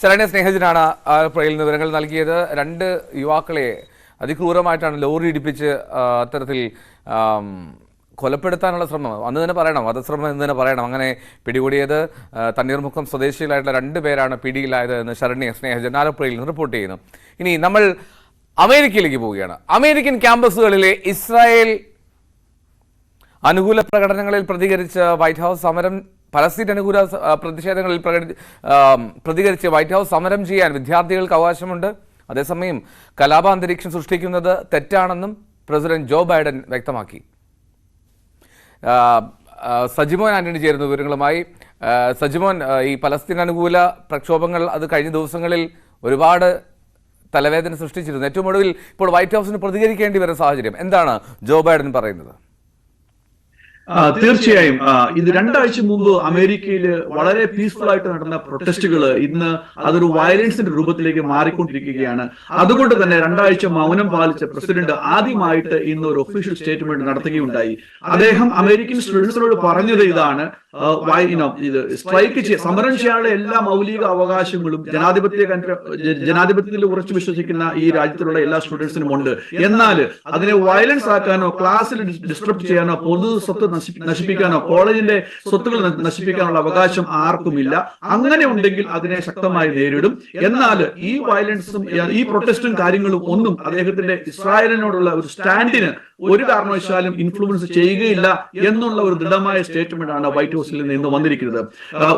ശരണ്യ സ്നേഹജനാണ് ആലപ്പുഴയിൽ നിന്ന് വിവരങ്ങൾ നൽകിയത്. 2 യുവാക്കളെ അതിക്രൂരമായിട്ടാണ് ലോറി ഇടിപ്പിച്ച് അത്തരത്തിൽ കൊലപ്പെടുത്താനുള്ള ശ്രമം അന്ന് തന്നെ പറയണം, വധശ്രമം എന്ന് തന്നെ പറയണം. അങ്ങനെ പിടികൂടിയത് തണ്ണീർമുക്കം സ്വദേശികളായിട്ടുള്ള 2 പേരാണ് പിടിയിലായത് എന്ന് ശരണ്യ സ്നേഹജൻ ആലപ്പുഴയിൽ നിന്ന് റിപ്പോർട്ട് ചെയ്യുന്നു. ഇനി നമ്മൾ അമേരിക്കയിലേക്ക് പോവുകയാണ്. അമേരിക്കൻ ക്യാമ്പസുകളിലെ ഇസ്രായേൽ അനുകൂല പ്രകടനങ്ങളിൽ പ്രതികരിച്ച് വൈറ്റ് ഹൗസ് സമരം പലസ്തീൻ അനുകൂല പ്രതിഷേധങ്ങളിൽ പ്രതികരിച്ച് വൈറ്റ് ഹൗസ് സമരം ചെയ്യാൻ വിദ്യാർത്ഥികൾക്ക് അവകാശമുണ്ട്. അതേസമയം കലാപാന്തരീക്ഷം സൃഷ്ടിക്കുന്നത് തെറ്റാണെന്നും പ്രസിഡന്റ് ജോ ബൈഡൻ വ്യക്തമാക്കി. സജിമോൻ ആന്റണി ചേരുന്ന വിവരങ്ങളുമായി. സജിമോൻ, ഈ പലസ്തീൻ അനുകൂല പ്രക്ഷോഭങ്ങൾ അത് കഴിഞ്ഞ ദിവസങ്ങളിൽ ഒരുപാട് തലവേദന സൃഷ്ടിച്ചിരുന്നു. ഏറ്റവും ഒടുവിൽ ഇപ്പോൾ വൈറ്റ് ഹൗസിന് പ്രതികരിക്കേണ്ടി വരുന്ന സാഹചര്യം എന്താണ് ജോ ബൈഡൻ പറയുന്നത്? തീർച്ചയായും ഇത് 2 ആഴ്ച മുമ്പ് അമേരിക്കയിൽ വളരെ പീസ്ഫുൾ ആയിട്ട് നടന്ന പ്രൊട്ടസ്റ്റുകൾ ഇന്ന് അതൊരു വയലൻസിന്റെ രൂപത്തിലേക്ക് മാറിക്കൊണ്ടിരിക്കുകയാണ്. അതുകൊണ്ട് തന്നെ 2 ആഴ്ച മൗനം പാലിച്ച പ്രസിഡന്റ് ആദ്യമായിട്ട് ഇന്ന് ഒരു ഒഫീഷ്യൽ സ്റ്റേറ്റ്മെന്റ് നടത്തുകയുണ്ടായി. അദ്ദേഹം അമേരിക്കൻ സ്റ്റുഡൻസിനോട് പറഞ്ഞത് ഇതാണ്: ഇത് സ്ട്രൈക്ക് സമരം ചെയ്യാനുള്ള എല്ലാ മൗലിക അവകാശങ്ങളും ജനാധിപത്യത്തിൽ ഉറച്ചു വിശ്വസിക്കുന്ന ഈ രാജ്യത്തിലുള്ള എല്ലാ സ്റ്റുഡൻസിനും ഉണ്ട്. എന്നാൽ അതിനെ വയലൻസ് ആക്കാനോ ക്ലാസ്സിൽ ഡിസ്ട്രപ്റ്റ് ചെയ്യാനോ പൊതു സ്വത്ത് നശിപ്പിക്കാനോ കോളേജിന്റെ സ്വത്തുകൾ നശിപ്പിക്കാനുള്ള അവകാശം ആർക്കുമില്ല. അങ്ങനെ ഉണ്ടെങ്കിൽ അതിനെ ശക്തമായി നേരിടും. എന്നാൽ ഈ വയലൻസും ഈ പ്രൊട്ടസ്റ്റും കാര്യങ്ങളും ഒന്നും അദ്ദേഹത്തിന്റെ ഇസ്രായേലിനോടുള്ള ഒരു സ്റ്റാൻഡിന് ഒരു കാരണവശാലും ഇൻഫ്ലുവൻസ് ചെയ്യുകയില്ല എന്നുള്ള ഒരു ദൃഢമായ സ്റ്റേറ്റ്മെന്റ് ആണ് വൈറ്റ് ഹൗസിൽ നിന്ന് വന്നിരിക്കുന്നത്.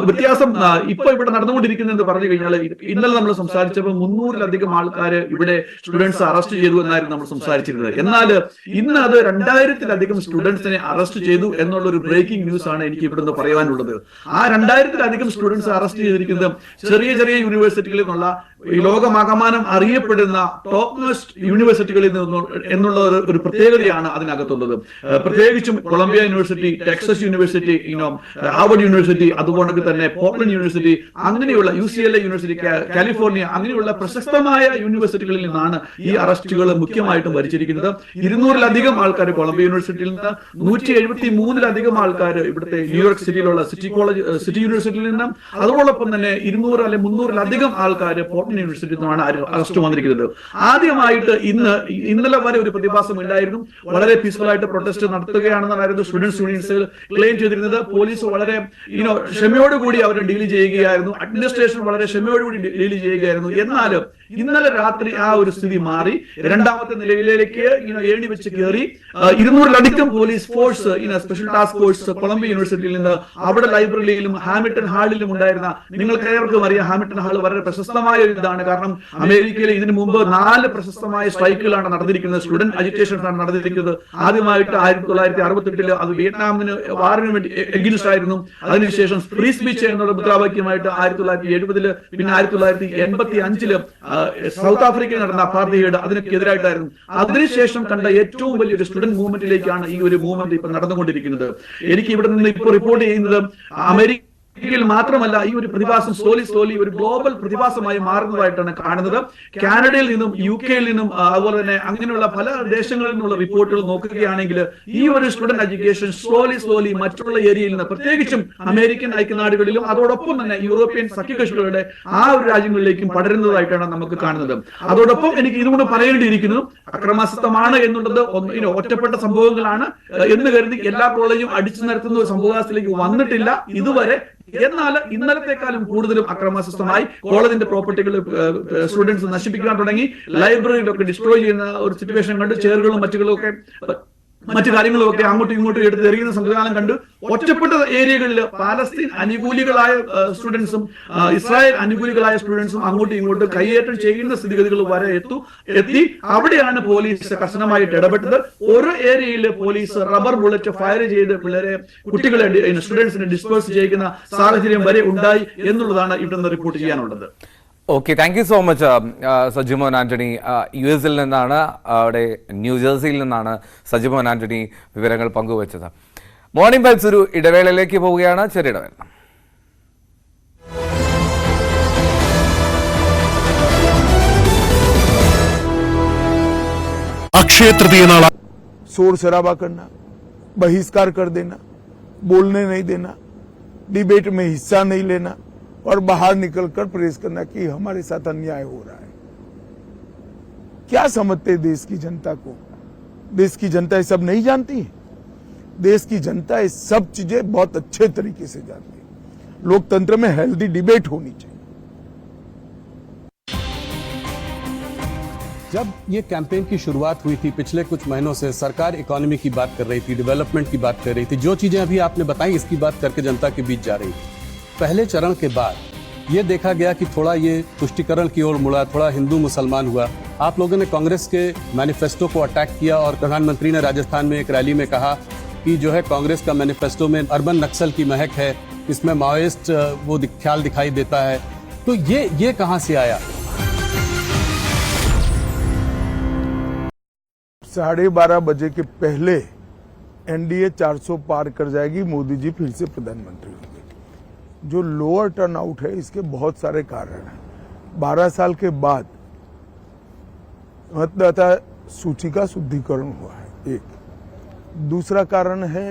വ്യത്യാസം ഇപ്പൊ ഇവിടെ നടന്നുകൊണ്ടിരിക്കുന്നത് പറഞ്ഞു കഴിഞ്ഞാൽ, ഇന്നലെ നമ്മൾ സംസാരിച്ചപ്പോൾ 300-ലധികം ആൾക്കാർ ഇവിടെ സ്റ്റുഡൻസ് അറസ്റ്റ് ചെയ്തു എന്നായിരുന്നു നമ്മൾ സംസാരിച്ചിരുന്നത്. എന്നാൽ ഇന്ന് അത് 2000-ലധികം സ്റ്റുഡൻസിനെ അറസ്റ്റ് ചെയ്തു എന്നുള്ള ഒരു ബ്രേക്കിംഗ് ന്യൂസ് ആണ് എനിക്ക് ഇവിടുന്ന് പറയാനുള്ളത്. ആ 2000-ലധികം സ്റ്റുഡൻസ് അറസ്റ്റ് ചെയ്തിരിക്കുന്നത് ചെറിയ ചെറിയ യൂണിവേഴ്സിറ്റികളിൽ നിന്നുള്ള ലോകമാകമാനം അറിയപ്പെടുന്ന ടോപ്പ് മോസ്റ്റ് യൂണിവേഴ്സിറ്റികളിൽ എന്നുള്ള ഒരു പ്രത്യേകതയാണ് അതിനകത്തുള്ളത്. പ്രത്യേകിച്ചും Columbia university, Texas university, Harvard university, അതുപോലെ തന്നെ പോർട്ട്ലൻഡ് യൂണിവേഴ്സിറ്റി, അങ്ങനെയുള്ള UCLA യൂണിവേഴ്സിറ്റി, കാലിഫോർണിയ, അങ്ങനെയുള്ള പ്രശസ്തമായ യൂണിവേഴ്സിറ്റികളിൽ നിന്നാണ് ഈ അറസ്റ്റുകൾ മുഖ്യമായിട്ടും ഭരിച്ചിരിക്കുന്നത്. 200-ലധികം ആൾക്കാർ കൊളംബിയ യൂണിവേഴ്സിറ്റിയിൽ നിന്ന്, 173-ലധികം ആൾക്കാർ ഇവിടുത്തെ ന്യൂയോർക്ക് സിറ്റിയിലുള്ള സിറ്റി യൂണിവേഴ്സിറ്റിയിൽ നിന്നും, അതോടൊപ്പം തന്നെ 200 അല്ലെങ്കിൽ 300-ലധികം ആൾക്കാർ പോർട്ട്ലൻഡ് യൂണിവേഴ്സിറ്റിയിൽ നിന്നാണ് അറസ്റ്റ് വന്നിരിക്കുന്നത്. ആദ്യമായിട്ട് ഇന്നലെ വരെ ഒരു പ്രതിഭാസം ഉണ്ടായിരുന്നു. വളരെ പീസ്ഫുൾ ആയിട്ട് പ്രൊട്ടസ്റ്റ് നടത്തുകയാണെന്നായിരുന്നു സ്റ്റുഡൻസ് യൂണിയൻസുകൾ ക്ലെയിം ചെയ്തിരുന്നത്. പോലീസ് വളരെ ക്ഷമയോടുകൂടി അവർ ഡീൽ ചെയ്യുകയായിരുന്നു. അഡ്മിനിസ്ട്രേഷൻ വളരെ ക്ഷമയോടുകൂടി ഡീൽ ചെയ്യുകയായിരുന്നു. എന്നാലും ഇന്നലെ രാത്രി ആ ഒരു സ്ഥിതി മാറി. 2ാമത്തെ നിലയിലേക്ക് ഏണി വെച്ച് കയറി 200-ലധികം police force, special task force Columbia യൂണിവേഴ്സിറ്റിയിൽ നിന്ന് അവിടെ ലൈബ്രറിയിലും ഹാമിൽട്ടൺ ഹാളിലും ഉണ്ടായിരുന്ന, നിങ്ങൾക്ക് ഏവർക്കും അറിയാം ഹാമിൽട്ടൺ ഹാൾ വളരെ പ്രശസ്തമായ ഒരു ഇതാണ്. കാരണം അമേരിക്കയിൽ ഇതിനു മുമ്പ് 4 പ്രശസ്തമായ സ്ട്രൈക്കുകളാണ് നടന്നിരിക്കുന്നത്, സ്റ്റുഡന്റ് അജിറ്റേഷൻസ് ആണ് നടന്നിരിക്കുന്നത്. ആദ്യമായിട്ട് 1968 അത് വിയറ്റ്നാമിന് വാറിന് വേണ്ടി എഗിൻസ്റ്റ് ആയിരുന്നു. അതിനുശേഷം ഫ്രീ സ്പീച്ച് എന്നുള്ള മുദ്രാവാക്യമായിട്ട് 1970 പിന്നെ 1985 സൗത്ത് ആഫ്രിക്കയിൽ നടന്ന അപ്പാർത്തൈഡ് അതിനൊക്കെതിരായിട്ടായിരുന്നു. അതിനുശേഷം കണ്ട ഏറ്റവും വലിയൊരു സ്റ്റുഡന്റ് മൂവ്മെന്റിലേക്കാണ് ഈ ഒരു മൂവ്മെന്റ് ഇപ്പൊ നടന്നുകൊണ്ടിരിക്കുന്നത്. എനിക്ക് ഇവിടെ നിന്ന് ഇപ്പോൾ റിപ്പോർട്ട് ചെയ്യുന്നത് അമേരിക്ക മാത്രമല്ല, ഈ ഒരു പ്രതിഭാസം സ്ലോലി ഒരു ഗ്ലോബൽ പ്രതിഭാസമായി മാറുന്നതായിട്ടാണ് കാണുന്നത്. കാനഡയിൽ നിന്നും UK-യിൽ നിന്നും അതുപോലെ തന്നെ അങ്ങനെയുള്ള പല ദേശങ്ങളിൽ നിന്നുള്ള റിപ്പോർട്ടുകൾ നോക്കുകയാണെങ്കിൽ ഈ ഒരു സ്റ്റുഡന്റ് എഡ്യൂക്കേഷൻ സ്ലോലി മറ്റുള്ള ഏരിയയിൽ നിന്ന്, പ്രത്യേകിച്ചും അമേരിക്കൻ ഐക്യനാടുകളിലും അതോടൊപ്പം തന്നെ യൂറോപ്യൻ സഖ്യകക്ഷികളുടെ ആ ഒരു രാജ്യങ്ങളിലേക്കും പടരുന്നതായിട്ടാണ് നമുക്ക് കാണുന്നത്. അതോടൊപ്പം എനിക്ക് ഇതുകൊണ്ട് പറയേണ്ടിയിരിക്കുന്നു, അക്രമാസക്തമാണ് എന്നുള്ളത് ഒറ്റപ്പെട്ട സംഭവങ്ങളാണ് എന്ന് കരുതി എല്ലാ കോളേജും അടിച്ചു നിരത്തുന്ന ഒരു സംഭവത്തിലേക്ക് വന്നിട്ടില്ല ഇതുവരെ. എന്നാൽ ഇന്നലത്തെക്കാളും കൂടുതലും അക്രമാസക്തമായി കോളേജിന്റെ പ്രോപ്പർട്ടികൾ സ്റ്റുഡൻസ് നശിപ്പിക്കാൻ തുടങ്ങി. ലൈബ്രറിയിലൊക്കെ ഡിസ്ട്രോയ് ചെയ്യുന്ന ഒരു സിറ്റുവേഷൻ കണ്ട് ചെയറുകളും മറ്റുകളും ഒക്കെ മറ്റു കാര്യങ്ങളുമൊക്കെ അങ്ങോട്ടും ഇങ്ങോട്ടും എടുത്ത് എറിയുന്ന സംവിധാനം കണ്ട് ഒറ്റപ്പെട്ട ഏരിയകളിൽ പാലസ്തീൻ അനുകൂലികളായ സ്റ്റുഡൻസും ഇസ്രായേൽ അനുകൂലികളായ സ്റ്റുഡൻസും അങ്ങോട്ടും ഇങ്ങോട്ടും കൈയേറ്റം ചെയ്യുന്ന സ്ഥിതിഗതികൾ വരെ എത്തി. അവിടെയാണ് പോലീസ് കർശനമായിട്ട് ഇടപെട്ടത്. ഓരോ ഏരിയയിൽ പോലീസ് റബ്ബർ ബുള്ളറ്റ് ഫയർ ചെയ്ത് കുട്ടികളെ സ്റ്റുഡൻസിനെ ഡിസ്പേഴ്സ് ചെയ്യുന്ന സാഹചര്യം വരെ ഉണ്ടായി എന്നുള്ളതാണ് ഇവിടെ നിന്ന് റിപ്പോർട്ട് ചെയ്യാനുള്ളത്. Okay, thank you so much Sajimon Antony. US-ൽ നിന്നാണ്, അവിടെ ന്യൂജേഴ്സിയിൽ നിന്നാണ് സജിമോൻ ആന്റണി വിവരങ്ങൾ പങ്കുവച്ചത്. മോർണിംഗ് ബൈബ്സ് ഒരു ഇടവേളയിലേക്ക് പോവുകയാണ്. ചെറിയ ഇടവേള. अक्षय तृतीय नाला शोर शराबा करना, बहिष्कार कर देना, बोलने नहीं देना, डिबेट में हिस्सा नहीं लेना और बाहर निकलकर प्रेस करना कि हमारे साथ अन्याय हो रहा है। क्या समझते देश की जनता को? देश की जनता ये सब नहीं जानती है। देश की जनता ये सब चीजें बहुत अच्छे तरीके से जानती है। लोकतंत्र में हेल्दी डिबेट होनी चाहिए। जब ये कैंपेन की शुरुआत हुई थी पिछले कुछ महीनों से, सरकार इकोनॉमी की बात कर रही थी, डेवलपमेंट की बात कर रही थी, जो चीजें अभी आपने बताई इसकी बात करके जनता के बीच जा रही थी। पहले चरण के बाद ये देखा गया कि थोड़ा ये तुष्टीकरण की ओर मुड़ा, थोड़ा हिंदू मुसलमान हुआ। आप लोगों ने कांग्रेस के मैनिफेस्टो को अटैक किया और प्रधानमंत्री ने राजस्थान में एक रैली में कहा कि जो है कांग्रेस का मैनिफेस्टो में अर्बन नक्सल की महक है, इसमें माओइस्ट वो ख्याल दिखाई देता है। तो ये कहां से आया? 12:30 बजे के पहले NDA 400 पार कर जाएगी, मोदी जी फिर से प्रधानमंत्री होंगे। जो लोअर टर्नआउट है इसके बहुत सारे कारण हैं। 12 साल के बाद मतदाता सूची का शुद्धिकरण हुआ है, एक। दूसरा कारण है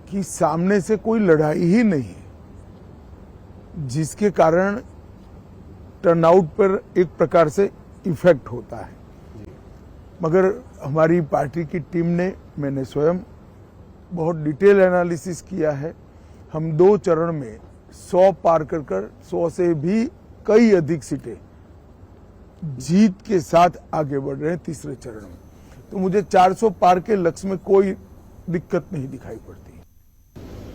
कि सामने से कोई लड़ाई ही नहीं है, जिसके कारण टर्नआउट पर एक प्रकार से इफेक्ट होता है। मगर हमारी पार्टी की टीम ने, मैंने स्वयं बहुत डिटेल एनालिसिस किया है। हम 2 चरण में 100 पार कर 100 से भी कई अधिक सीटें जीत के साथ आगे बढ़ रहे हैं तीसरे चरण में। तो मुझे 400 पार के लक्ष्य में कोई दिक्कत नहीं दिखाई पड़ती।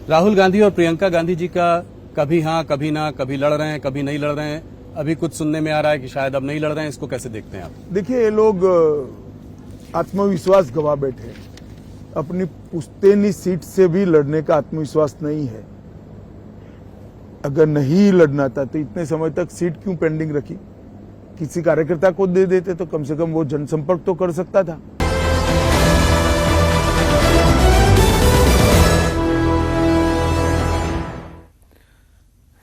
राहुल गांधी और प्रियंका गांधी जी का कभी हाँ कभी ना, कभी लड़ रहे हैं कभी नहीं लड़ रहे हैं, अभी कुछ सुनने में आ रहा है कि शायद अब नहीं लड़ रहे हैं, इसको कैसे देखते हैं आप? देखिए, ये लोग आत्मविश्वास गवा बैठे हैं। अपनी पुश्तैनी सीट से भी लड़ने का आत्मविश्वास नहीं है। अगर नहीं लड़ना था तो इतने समय तक सीट क्यों पेंडिंग रखी? किसी कार्यकर्ता को दे देते तो कम से कम वो जनसंपर्क तो कर सकता था।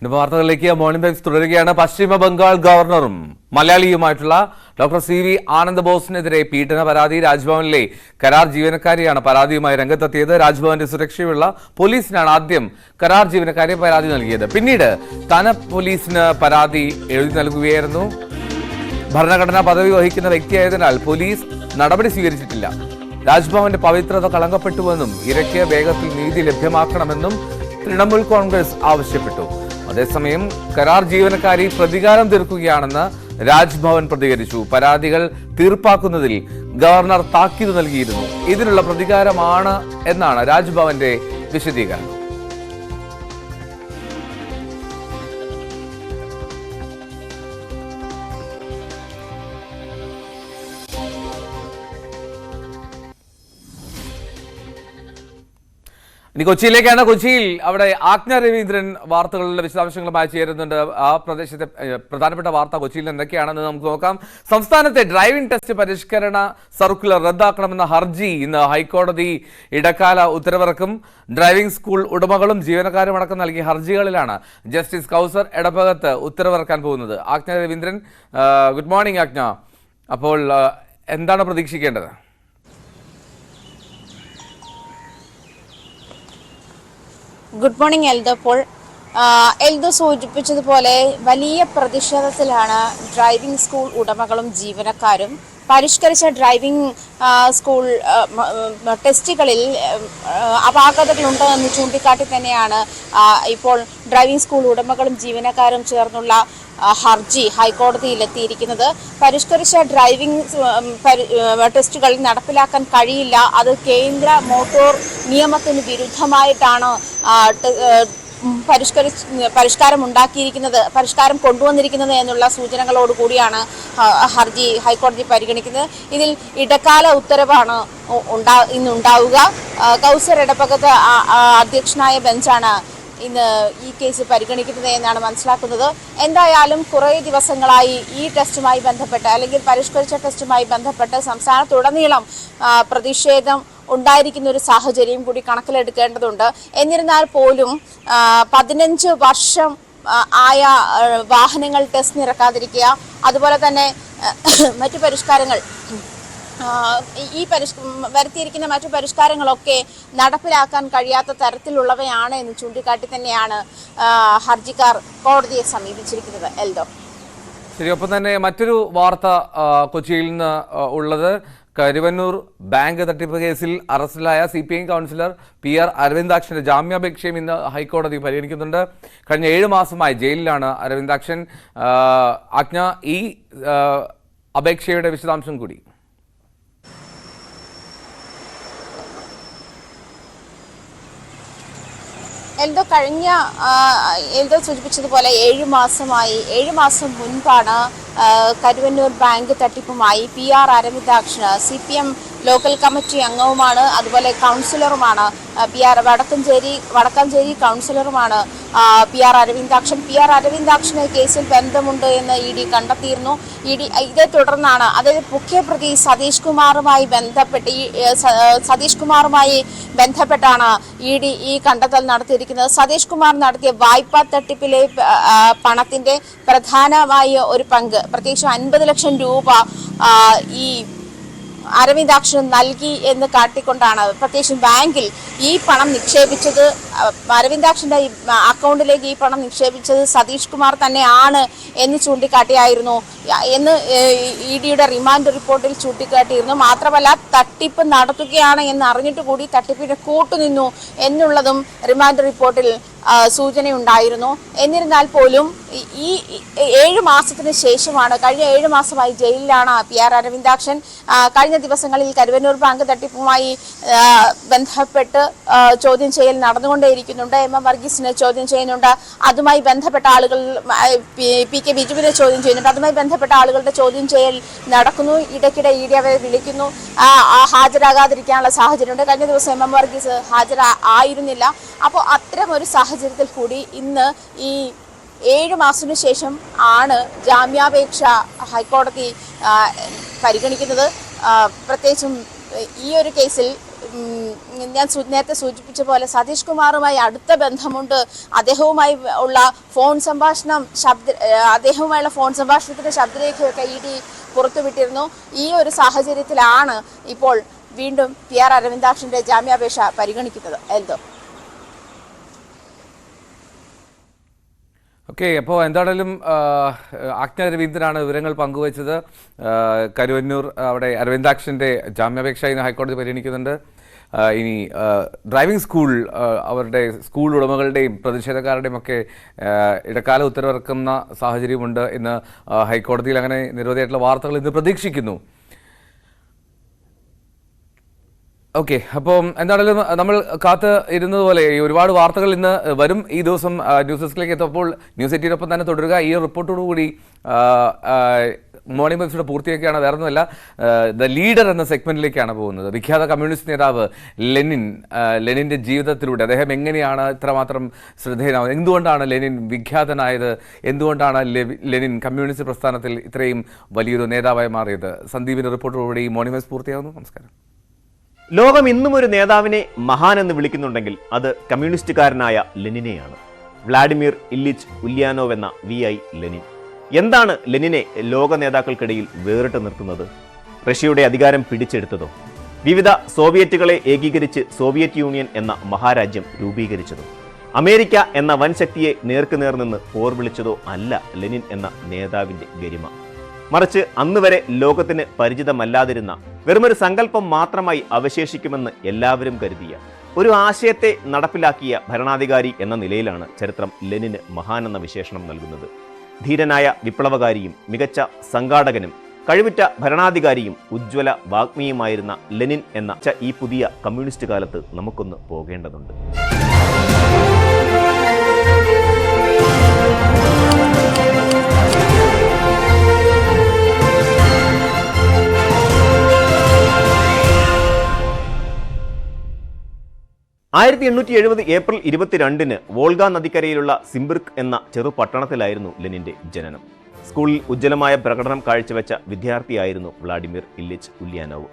വാർത്തകളിലേക്ക് മോർണിംഗ് ബൈബ്സ് തുടരുകയാണ്. പശ്ചിമ ബംഗാൾ ഗവർണറും മലയാളിയുമായിട്ടുള്ള ഡോക്ടർ CV ആനന്ദ് ബോസിനെതിരെ പീഡന പരാതി. രാജ്ഭവനിലെ കരാർ ജീവനക്കാരിയാണ് പരാതിയുമായി രംഗത്തെത്തിയത്. രാജ്ഭവന്റെ സുരക്ഷയുള്ള പോലീസിനാണ് ആദ്യം കരാർ ജീവനക്കാരി പരാതി നൽകിയത്. പിന്നീട് താന പോലീസിന് പരാതി എഴുതി നൽകുകയായിരുന്നു. ഭരണഘടനാ പദവി വഹിക്കുന്ന വ്യക്തിയായതിനാൽ പോലീസ് നടപടി സ്വീകരിച്ചിട്ടില്ല. രാജ്ഭവന്റെ പവിത്രത കളങ്കപ്പെട്ടുവെന്നും ഇരയ്ക്ക് വേഗത്തിൽ നീതി ലഭ്യമാക്കണമെന്നും തൃണമൂൽ കോൺഗ്രസ് ആവശ്യപ്പെട്ടു. അതേസമയം കരാർ ജീവനക്കാരി പ്രതികാരം തീർക്കുകയാണെന്ന് രാജ്ഭവൻ പ്രതികരിച്ചു. പരാതികൾ തീർപ്പാക്കുന്നതിൽ ഗവർണർ താക്കീത് നൽകിയിരുന്നു. ഇതിനുള്ള പ്രതികാരമാണ് എന്നാണ് രാജ്ഭവന്റെ വിശദീകരണം. ഇനി കൊച്ചിയിലേക്കാണ്. കൊച്ചിയിൽ അവിടെ ആജ്ഞ രവീന്ദ്രൻ വാർത്തകളുടെ വിശദാംശങ്ങളുമായി ചേരുന്നുണ്ട്. ആ പ്രദേശത്തെ പ്രധാനപ്പെട്ട വാർത്ത കൊച്ചിയിൽ എന്തൊക്കെയാണെന്ന് നമുക്ക് നോക്കാം. സംസ്ഥാനത്തെ ഡ്രൈവിംഗ് ടെസ്റ്റ് പരിഷ്കരണ സർക്കുലർ റദ്ദാക്കണമെന്ന ഹർജി ഇന്ന് ഹൈക്കോടതി ഇടക്കാല ഉത്തരവിറക്കും. ഡ്രൈവിംഗ് സ്കൂൾ ഉടമകളും ജീവനക്കാരും അടക്കം നൽകിയ ഹർജികളിലാണ് ജസ്റ്റിസ് കൗസർ എടപ്പകത്ത് ഉത്തരവിറക്കാൻ പോകുന്നത്. ആജ്ഞ രവീന്ദ്രൻ, ഗുഡ് മോർണിംഗ് ആജ്ഞ. അപ്പോൾ എന്താണ് പ്രതീക്ഷിക്കേണ്ടത്? Good morning Eldho. അപ്പോൾ എൽദോ സൂചിപ്പിച്ചതുപോലെ വലിയ പ്രതിഷേധത്തിലാണ് ഡ്രൈവിംഗ് സ്കൂൾ ഉടമകളും ജീവനക്കാരും. പരിഷ്കരിച്ച ഡ്രൈവിംഗ് സ്കൂൾ ടെസ്റ്റുകളിൽ അപാകതകളുണ്ട് എന്ന് ചൂണ്ടിക്കാട്ടി തന്നെയാണ് ഇപ്പോൾ ഡ്രൈവിംഗ് സ്കൂൾ ഉടമകളും ജീവനക്കാരും ചേർന്നുള്ള ഹർജി ഹൈക്കോടതിയിലെത്തിയിരിക്കുന്നത്. പരിഷ്കരിച്ച ഡ്രൈവിംഗ് ടെസ്റ്റുകൾ നടപ്പിലാക്കാൻ കഴിയില്ല, അത് കേന്ദ്ര മോട്ടോർ നിയമത്തിന് വിരുദ്ധമായിട്ടാണ് പരിഷ്കാരം കൊണ്ടുവന്നിരിക്കുന്നത് എന്നുള്ള സൂചനകളോടുകൂടിയാണ് ഹർജി ഹൈക്കോടതി പരിഗണിക്കുന്നത്. ഇതിൽ ഇടക്കാല ഉത്തരവാണ് ഇന്നുണ്ടാവുക. കൗസർ എടപ്പകത്ത് അധ്യക്ഷനായ ബെഞ്ചാണ് ഇന്ന് ഈ കേസ് പരിഗണിക്കുന്നത് എന്നാണ് മനസ്സിലാക്കുന്നത്. എന്തായാലും കുറേ ദിവസങ്ങളായി ഈ ടെസ്റ്റുമായി ബന്ധപ്പെട്ട് അല്ലെങ്കിൽ പരിഷ്കരിച്ച ടെസ്റ്റുമായി ബന്ധപ്പെട്ട് സംസ്ഥാനത്തുടനീളം പ്രതിഷേധം ഉണ്ടായിരിക്കുന്ന ഒരു സാഹചര്യം കൂടി കണക്കിലെടുക്കേണ്ടതുണ്ട്. എന്നിരുന്നാൽ പോലും 15 വർഷം ആയ വാഹനങ്ങൾ ടെസ്റ്റ് നിരക്കാതിരിക്കുക, അതുപോലെ തന്നെ മറ്റു പരിഷ്കാരങ്ങൾ വരുത്തിയിരിക്കുന്ന മറ്റു പരിഷ്കാരങ്ങളൊക്കെ നടപ്പിലാക്കാൻ കഴിയാത്ത തരത്തിലുള്ളവയാണ് എന്ന് ചൂണ്ടിക്കാട്ടി തന്നെയാണ് ഹർജിക്കാർ കോടതിയെ സമീപിച്ചിരിക്കുന്നത്. എൽദോ ശരി. ഒപ്പം തന്നെ മറ്റൊരു വാർത്ത കൊച്ചിയിൽ നിന്ന് ഉള്ളത്, കരുവന്നൂർ ബാങ്ക് തട്ടിപ്പ് കേസിൽ അറസ്റ്റിലായ CPIM കൗൺസിലർ PR അരവിന്ദാക്ഷന്റെ ജാമ്യാപേക്ഷയും ഇന്ന് ഹൈക്കോടതി പരിഗണിക്കുന്നുണ്ട്. കഴിഞ്ഞ 7 മാസമായി ജയിലിലാണ് അരവിന്ദാക്ഷൻ. ആജ്ഞ, ഈ അപേക്ഷയുടെ വിശദാംശം കൂടി. എൽദോ സൂചിപ്പിച്ചതുപോലെ 7 മാസം മുൻപാണ് കരുവന്നൂർ ബാങ്ക് തട്ടിപ്പുമായി PR അരവിന്ദാക്ഷന്, CPM ലോക്കൽ കമ്മിറ്റി അംഗവുമാണ്, അതുപോലെ കൗൺസിലറുമാണ്, വടക്കാഞ്ചേരി കൗൺസിലറുമാണ് PR അരവിന്ദാക്ഷൻ. PR അരവിന്ദാക്ഷന് കേസിൽ ബന്ധമുണ്ട് എന്ന് ED കണ്ടെത്തിയിരുന്നു. ഇതേ തുടർന്നാണ്, അതായത് മുഖ്യപ്രതി സതീഷ് കുമാറുമായി ബന്ധപ്പെട്ടാണ് ED ഈ കണ്ടെത്തൽ നടത്തിയിരിക്കുന്നത്. സതീഷ് കുമാർ നടത്തിയ വായ്പാ തട്ടിപ്പിലെ പണത്തിന്റെ പ്രധാനമായ ഒരു പങ്ക്, പ്രത്യേകിച്ച് 50 ലക്ഷം രൂപ ഈ അരവിന്ദാക്ഷൻ നൽകി എന്ന് കാട്ടിക്കൊണ്ടാണ് പ്രത്യേകിച്ചും ബാങ്കിൽ ഈ പണം നിക്ഷേപിച്ചത്. അരവിന്ദാക്ഷന്റെ അക്കൗണ്ടിലേക്ക് ഈ പണം നിക്ഷേപിച്ചത് സതീഷ് കുമാർ തന്നെയാണ് എന്ന് ചൂണ്ടിക്കാട്ടിയായിരുന്നു എന്ന് EDയുടെ റിമാൻഡ് റിപ്പോർട്ടിൽ ചൂണ്ടിക്കാട്ടിയിരുന്നു. മാത്രമല്ല, തട്ടിപ്പ് നടത്തുകയാണ് എന്ന് അറിഞ്ഞിട്ട് കൂടി തട്ടിപ്പിന് കൂട്ടുനിന്നു എന്നുള്ളതും റിമാൻഡ് റിപ്പോർട്ടിൽ സൂചനയുണ്ടായിരുന്നു. എന്നിരുന്നാൽ പോലും ഈ 7 മാസത്തിന് ശേഷമാണ്, കഴിഞ്ഞ 7 മാസമായി ജയിലിലാണ് PR അരവിന്ദാക്ഷൻ. കഴിഞ്ഞ ദിവസങ്ങളിൽ കരുവന്നൂർ ബാങ്ക് തട്ടിപ്പുമായി ബന്ധപ്പെട്ട് ചോദ്യം ചെയ്യൽ നടന്നുകൊണ്ടേയിരിക്കുന്നുണ്ട്. MM വർഗീസിനെ ചോദ്യം ചെയ്യുന്നുണ്ട്, അതുമായി ബന്ധപ്പെട്ട ആളുകൾ PK ബിജുവിനെ ചോദ്യം ചെയ്യുന്നുണ്ട്, അതുമായി ബന്ധപ്പെട്ട ആളുകളുടെ ചോദ്യം ചെയ്യൽ നടക്കുന്നു. ഇടയ്ക്കിടെ ED അവരെ വിളിക്കുന്നു, ഹാജരാകാതിരിക്കാനുള്ള സാഹചര്യമുണ്ട്. കഴിഞ്ഞ ദിവസം MM വർഗീസ് ഹാജരായിരുന്നില്ല. അപ്പോൾ അത്തരം ഒരു സാഹചര്യത്തിൽ കൂടി ഇന്ന് ഈ 7 മാസത്തിനു ശേഷം ആണ് ജാമ്യാപേക്ഷ ഹൈക്കോടതി പരിഗണിക്കുന്നത്. പ്രത്യേകിച്ചും ഈ ഒരു കേസിൽ ഞാൻ നേരത്തെ സൂചിപ്പിച്ച പോലെ സതീഷ് കുമാറുമായി അടുത്ത ബന്ധമുണ്ട്. അദ്ദേഹവുമായുള്ള ഫോൺ സംഭാഷണത്തിന്റെ ശബ്ദരേഖയൊക്കെ ED പുറത്തുവിട്ടിരുന്നു. ഈ ഒരു സാഹചര്യത്തിലാണ് ഇപ്പോൾ വീണ്ടും PR അരവിന്ദാക്ഷന്റെ ജാമ്യാപേക്ഷ പരിഗണിക്കുന്നത്. എൽദോ. ഓക്കെ, അപ്പോൾ എന്താണെങ്കിലും ആജ്ഞ രവീന്ദ്രനാണ് വിവരങ്ങൾ പങ്കുവച്ചത്. കരുവന്നൂർ അവിടെ അരവിന്ദാക്ഷൻ്റെ ജാമ്യാപേക്ഷ ഇന്ന് ഹൈക്കോടതി പരിഗണിക്കുന്നുണ്ട്. ഇനി ഡ്രൈവിംഗ് സ്കൂൾ, അവരുടെ സ്കൂൾ ഉടമകളുടെയും പ്രതിഷേധക്കാരുടെയും ഒക്കെ ഇടക്കാല ഉത്തരവിറക്കുന്ന സാഹചര്യമുണ്ട് ഇന്ന് ഹൈക്കോടതിയിൽ. അങ്ങനെ നിരവധിയായിട്ടുള്ള വാർത്തകൾ ഇന്ന് പ്രതീക്ഷിക്കുന്നു. ഓക്കെ, അപ്പം എന്താണെങ്കിലും നമ്മൾ കാത്ത് ഇരുന്നതുപോലെ ഈ ഒരുപാട് വാർത്തകൾ ഇന്ന് വരും. ഈ ദിവസം ന്യൂസ് ഡെസ്കിലേക്ക് എത്തുമ്പോൾ ന്യൂസ് 18 തന്നെ തുടരുക. ഈ റിപ്പോർട്ടോടുകൂടി മോർണിംഗ് ബൈബ്സിയുടെ പൂർത്തിയൊക്കെയാണ്. വേറെ ഒന്നുമല്ല, ദ ലീഡർ എന്ന സെഗ്മെന്റിലേക്കാണ് പോകുന്നത്. വിഖ്യാത കമ്മ്യൂണിസ്റ്റ് നേതാവ് ലെനിൻ്റെ ജീവിതത്തിലൂടെ അദ്ദേഹം എങ്ങനെയാണ് ഇത്രമാത്രം ശ്രദ്ധേയനാവുന്നത്, എന്തുകൊണ്ടാണ് ലെനിൻ വിഖ്യാതനായത്, എന്തുകൊണ്ടാണ് ലെനിൻ കമ്മ്യൂണിസ്റ്റ് പ്രസ്ഥാനത്തിൽ ഇത്രയും വലിയൊരു നേതാവായി മാറിയത്. സന്ദീപിൻ്റെ റിപ്പോർട്ടോടുകൂടി മോർണിംഗ് ബൈബ്സ് പൂർത്തിയാകുന്നു. നമസ്കാരം. ലോകം ഇന്നും ഒരു നേതാവിനെ മഹാൻ എന്ന് വിളിക്കുന്നുണ്ടെങ്കിൽ അത് കമ്മ്യൂണിസ്റ്റുകാരനായ ലെനിനെയാണ്. വ്ളാഡിമിർ ഇല്ലിച്ച് ഉല്യാനോവ് എന്ന VI ലെനിൻ. എന്താണ് ലെനിനെ ലോക നേതാക്കൾക്കിടയിൽ വേറിട്ട് നിർത്തുന്നത്? റഷ്യയുടെ അധികാരം പിടിച്ചെടുത്തതോ, വിവിധ സോവിയറ്റുകളെ ഏകീകരിച്ച് സോവിയറ്റ് യൂണിയൻ എന്ന മഹാരാജ്യം രൂപീകരിച്ചതോ, അമേരിക്ക എന്ന വൻ ശക്തിയെ നേർക്കുനേർ നിന്ന് പോർ വിളിച്ചതോ അല്ല ലെനിൻ എന്ന നേതാവിന്റെ ഗരിമ. മറിച്ച് അന്നുവരെ ലോകത്തിന് പരിചിതമല്ലാതിരുന്ന വെറുമൊരു സങ്കല്പം മാത്രമായി അവശേഷിക്കുമെന്ന് എല്ലാവരും കരുതിയ ഒരു ആശയത്തെ നടപ്പിലാക്കിയ ഭരണാധികാരി എന്ന നിലയിലാണ് ചരിത്രം ലെനിന് മഹാൻ എന്ന വിശേഷണം നൽകുന്നത്. ധീരനായ വിപ്ലവകാരിയും മികച്ച സംഘാടകനും കഴിവുറ്റ ഭരണാധികാരിയും ഉജ്ജ്വല വാഗ്മിയുമായിരുന്ന ലെനിൻ എന്ന ഈ പുതിയ കമ്മ്യൂണിസ്റ്റ് കാലത്ത് നമുക്കൊന്ന് പോകേണ്ടതുണ്ട്. ഏപ്രിൽ 22 വോൾഗ നദിക്കരയിലുള്ള സിംബിർക്ക് എന്ന ചെറു പട്ടണത്തിലായിരുന്നു ലെനിന്റെ ജനനം. സ്കൂളിൽ ഉജ്ജ്വലമായ പ്രകടനം കാഴ്ചവെച്ച വിദ്യാർത്ഥിയായിരുന്നു വ്ളാഡിമിർ ഇല്ലിച്ച് ഉല്യാനോവ്.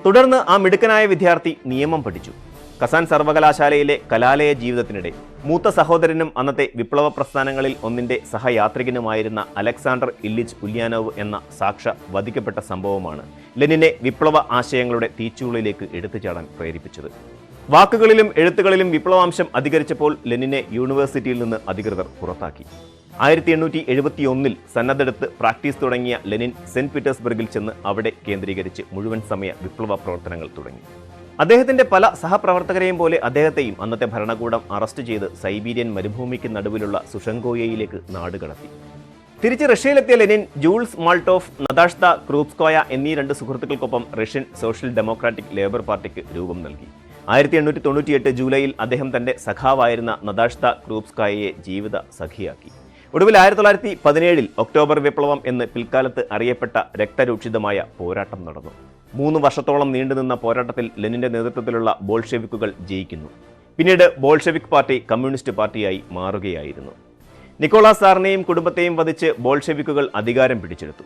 തുടർന്ന് ആ മിടുക്കനായ വിദ്യാർത്ഥി നിയമം പഠിച്ചു. കസാൻ സർവകലാശാലയിലെ കലാലയ ജീവിതത്തിനിടെ മൂത്ത സഹോദരനും അന്നത്തെ വിപ്ലവ പ്രസ്ഥാനങ്ങളിൽ ഒന്നിന്റെ സഹയാത്രികനുമായിരുന്ന അലക്സാണ്ടർ ഇല്ലിച്ച് ഉല്യാനോവ് എന്ന സാക്ഷ വധിക്കപ്പെട്ട സംഭവമാണ് ലെനിനെ വിപ്ലവ ആശയങ്ങളുടെ തീച്ചൂളിലേക്ക് എടുത്തുചാടാൻ പ്രേരിപ്പിച്ചത്. വാക്കുകളിലും എഴുത്തുകളിലും വിപ്ലവാംശം അധികരിച്ചപ്പോൾ ലെനിനെ യൂണിവേഴ്സിറ്റിയിൽ നിന്ന് അധികൃതർ പുറത്താക്കി. 1871 സന്നദ്ധെടുത്ത് പ്രാക്ടീസ് തുടങ്ങിയ ലെനിൻ സെന്റ് പീറ്റേഴ്സ്ബർഗിൽ ചെന്ന് അവിടെ കേന്ദ്രീകരിച്ച് മുഴുവൻ സമയ വിപ്ലവ പ്രവർത്തനങ്ങൾ തുടങ്ങി. അദ്ദേഹത്തിന്റെ പല സഹപ്രവർത്തകരെയും പോലെ അദ്ദേഹത്തെയും അന്നത്തെ ഭരണകൂടം അറസ്റ്റ് ചെയ്ത് സൈബീരിയൻ മരുഭൂമിക്ക് നടുവിലുള്ള സുഷങ്കോയയിലേക്ക് നാടുകടത്തി. തിരിച്ച് റഷ്യയിലെത്തിയ ലെനിൻ ജൂൾസ് മാൾട്ടോഫ്, നതാഷ്ദ ക്രൂപ്സ്കോയ എന്നീ 2 സുഹൃത്തുക്കൾക്കൊപ്പം റഷ്യൻ സോഷ്യൽ ഡെമോക്രാറ്റിക് ലേബർ പാർട്ടിക്ക് രൂപം നൽകി. 1898 ജൂലൈയിൽ അദ്ദേഹം തന്റെ സഖാവായിരുന്ന നതാഷ്ദ ക്രൂപ്സ്കായയെ ജീവിത സഖിയാക്കി. ഒടുവിൽ 1917 ഒക്ടോബർ വിപ്ലവം എന്ന് പിൽക്കാലത്ത് അറിയപ്പെട്ട രക്തരൂക്ഷിതമായ പോരാട്ടം നടന്നു. 3 വർഷത്തോളം നീണ്ടുനിന്ന പോരാട്ടത്തിൽ ലെനിന്റെ നേതൃത്വത്തിലുള്ള ബോൾഷെവിക്കുകൾ ജയിക്കുന്നു. പിന്നീട് ബോൾഷെവിക് പാർട്ടി കമ്മ്യൂണിസ്റ്റ് പാർട്ടിയായി മാറുകയായിരുന്നു. നിക്കോളാസ് സാറിനെയും കുടുംബത്തെയും വധിച്ച് ബോൾഷെവിക്കുകൾ അധികാരം പിടിച്ചെടുത്തു.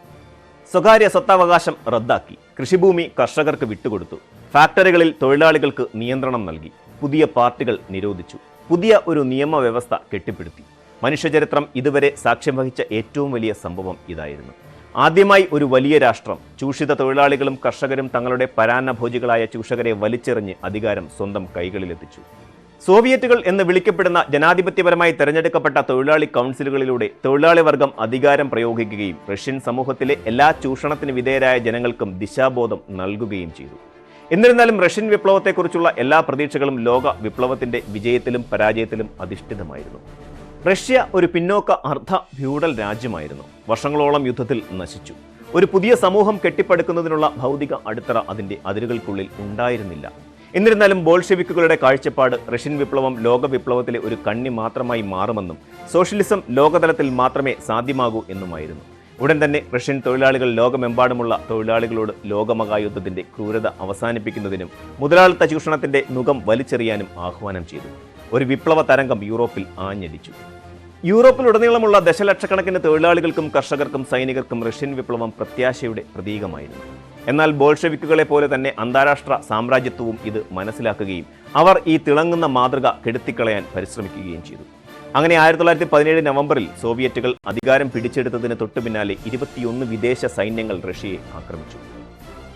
സ്വകാര്യ സ്വത്തവകാശം റദ്ദാക്കി. കൃഷിഭൂമി കർഷകർക്ക് വിട്ടുകൊടുത്തു. ഫാക്ടറികളിൽ തൊഴിലാളികൾക്ക് നിയന്ത്രണം നൽകി. പുതിയ പാർട്ടികൾ നിരോധിച്ചു. പുതിയ ഒരു നിയമവ്യവസ്ഥ കെട്ടിപ്പടുത്തി. മനുഷ്യചരിത്രം ഇതുവരെ സാക്ഷ്യം വഹിച്ച ഏറ്റവും വലിയ സംഭവം ഇതായിരുന്നു. ആദ്യമായി ഒരു വലിയ രാഷ്ട്രം ചൂഷിത തൊഴിലാളികളും കർഷകരും തങ്ങളുടെ പരാന്നഭോജികളായ ചൂഷകരെ വലിച്ചെറിഞ്ഞ് അധികാരം സ്വന്തം കൈകളിലെത്തിച്ചു. സോവിയറ്റുകൾ എന്ന് വിളിക്കപ്പെടുന്ന ജനാധിപത്യപരമായി തെരഞ്ഞെടുക്കപ്പെട്ട തൊഴിലാളി കൗൺസിലുകളിലൂടെ തൊഴിലാളി വർഗം അധികാരം പ്രയോഗിക്കുകയും റഷ്യൻ സമൂഹത്തിലെ എല്ലാ ചൂഷണത്തിന് വിധേയരായ ജനങ്ങൾക്കും ദിശാബോധം നൽകുകയും ചെയ്തു. എന്നിരുന്നാലും റഷ്യൻ വിപ്ലവത്തെക്കുറിച്ചുള്ള എല്ലാ പ്രതീക്ഷകളും ലോക വിപ്ലവത്തിന്റെ വിജയത്തിലും പരാജയത്തിലും അധിഷ്ഠിതമായിരുന്നു. റഷ്യ ഒരു പിന്നോക്ക അർദ്ധ ഫ്യൂഡൽ രാജ്യമായിരുന്നു. വർഷങ്ങളോളം യുദ്ധത്തിൽ നശിച്ചു. ഒരു പുതിയ സമൂഹം കെട്ടിപ്പടുക്കുന്നതിനുള്ള ഭൗതിക അടിത്തറ അതിന്റെ അതിരുകൾക്കുള്ളിൽ ഉണ്ടായിരുന്നില്ല. എന്നിരുന്നാലും ബോൾഷെവിക്കുകളുടെ കാഴ്ചപ്പാട് റഷ്യൻ വിപ്ലവം ലോക വിപ്ലവത്തിലെ ഒരു കണ്ണി മാത്രമായി മാറുമെന്നും സോഷ്യലിസം ലോകതലത്തിൽ മാത്രമേ സാധ്യമാകൂ എന്നുമായിരുന്നു. ഉടൻ തന്നെ റഷ്യൻ തൊഴിലാളികൾ ലോകമെമ്പാടുമുള്ള തൊഴിലാളികളോട് ലോകമഹായുദ്ധത്തിന്റെ ക്രൂരത അവസാനിപ്പിക്കുന്നതിനും മുതലാളിത്ത ചൂഷണത്തിന്റെ നുകം വലിച്ചെറിയാനും ആഹ്വാനം ചെയ്തു. ഒരു വിപ്ലവ തരംഗം യൂറോപ്പിൽ ആഞ്ഞടിച്ചു. യൂറോപ്പിലുടനീളമുള്ള ദശലക്ഷക്കണക്കിന് തൊഴിലാളികൾക്കും കർഷകർക്കും സൈനികർക്കും റഷ്യൻ വിപ്ലവം പ്രത്യാശയുടെ പ്രതീകമായിരുന്നു. എന്നാൽ ബോൾഷെവിക്കുകളെ പോലെ തന്നെ അന്താരാഷ്ട്ര സാമ്രാജ്യത്വവും ഇത് മനസ്സിലാക്കുകയും അവർ ഈ തിളങ്ങുന്ന മാതൃക കെടുത്തിക്കളയാൻ പരിശ്രമിക്കുകയും ചെയ്തു. അങ്ങനെ 1917 നവംബറിൽ സോവിയറ്റുകൾ അധികാരം പിടിച്ചെടുത്തതിന് തൊട്ടു പിന്നാലെ 21 വിദേശ സൈന്യങ്ങൾ റഷ്യയെ ആക്രമിച്ചു.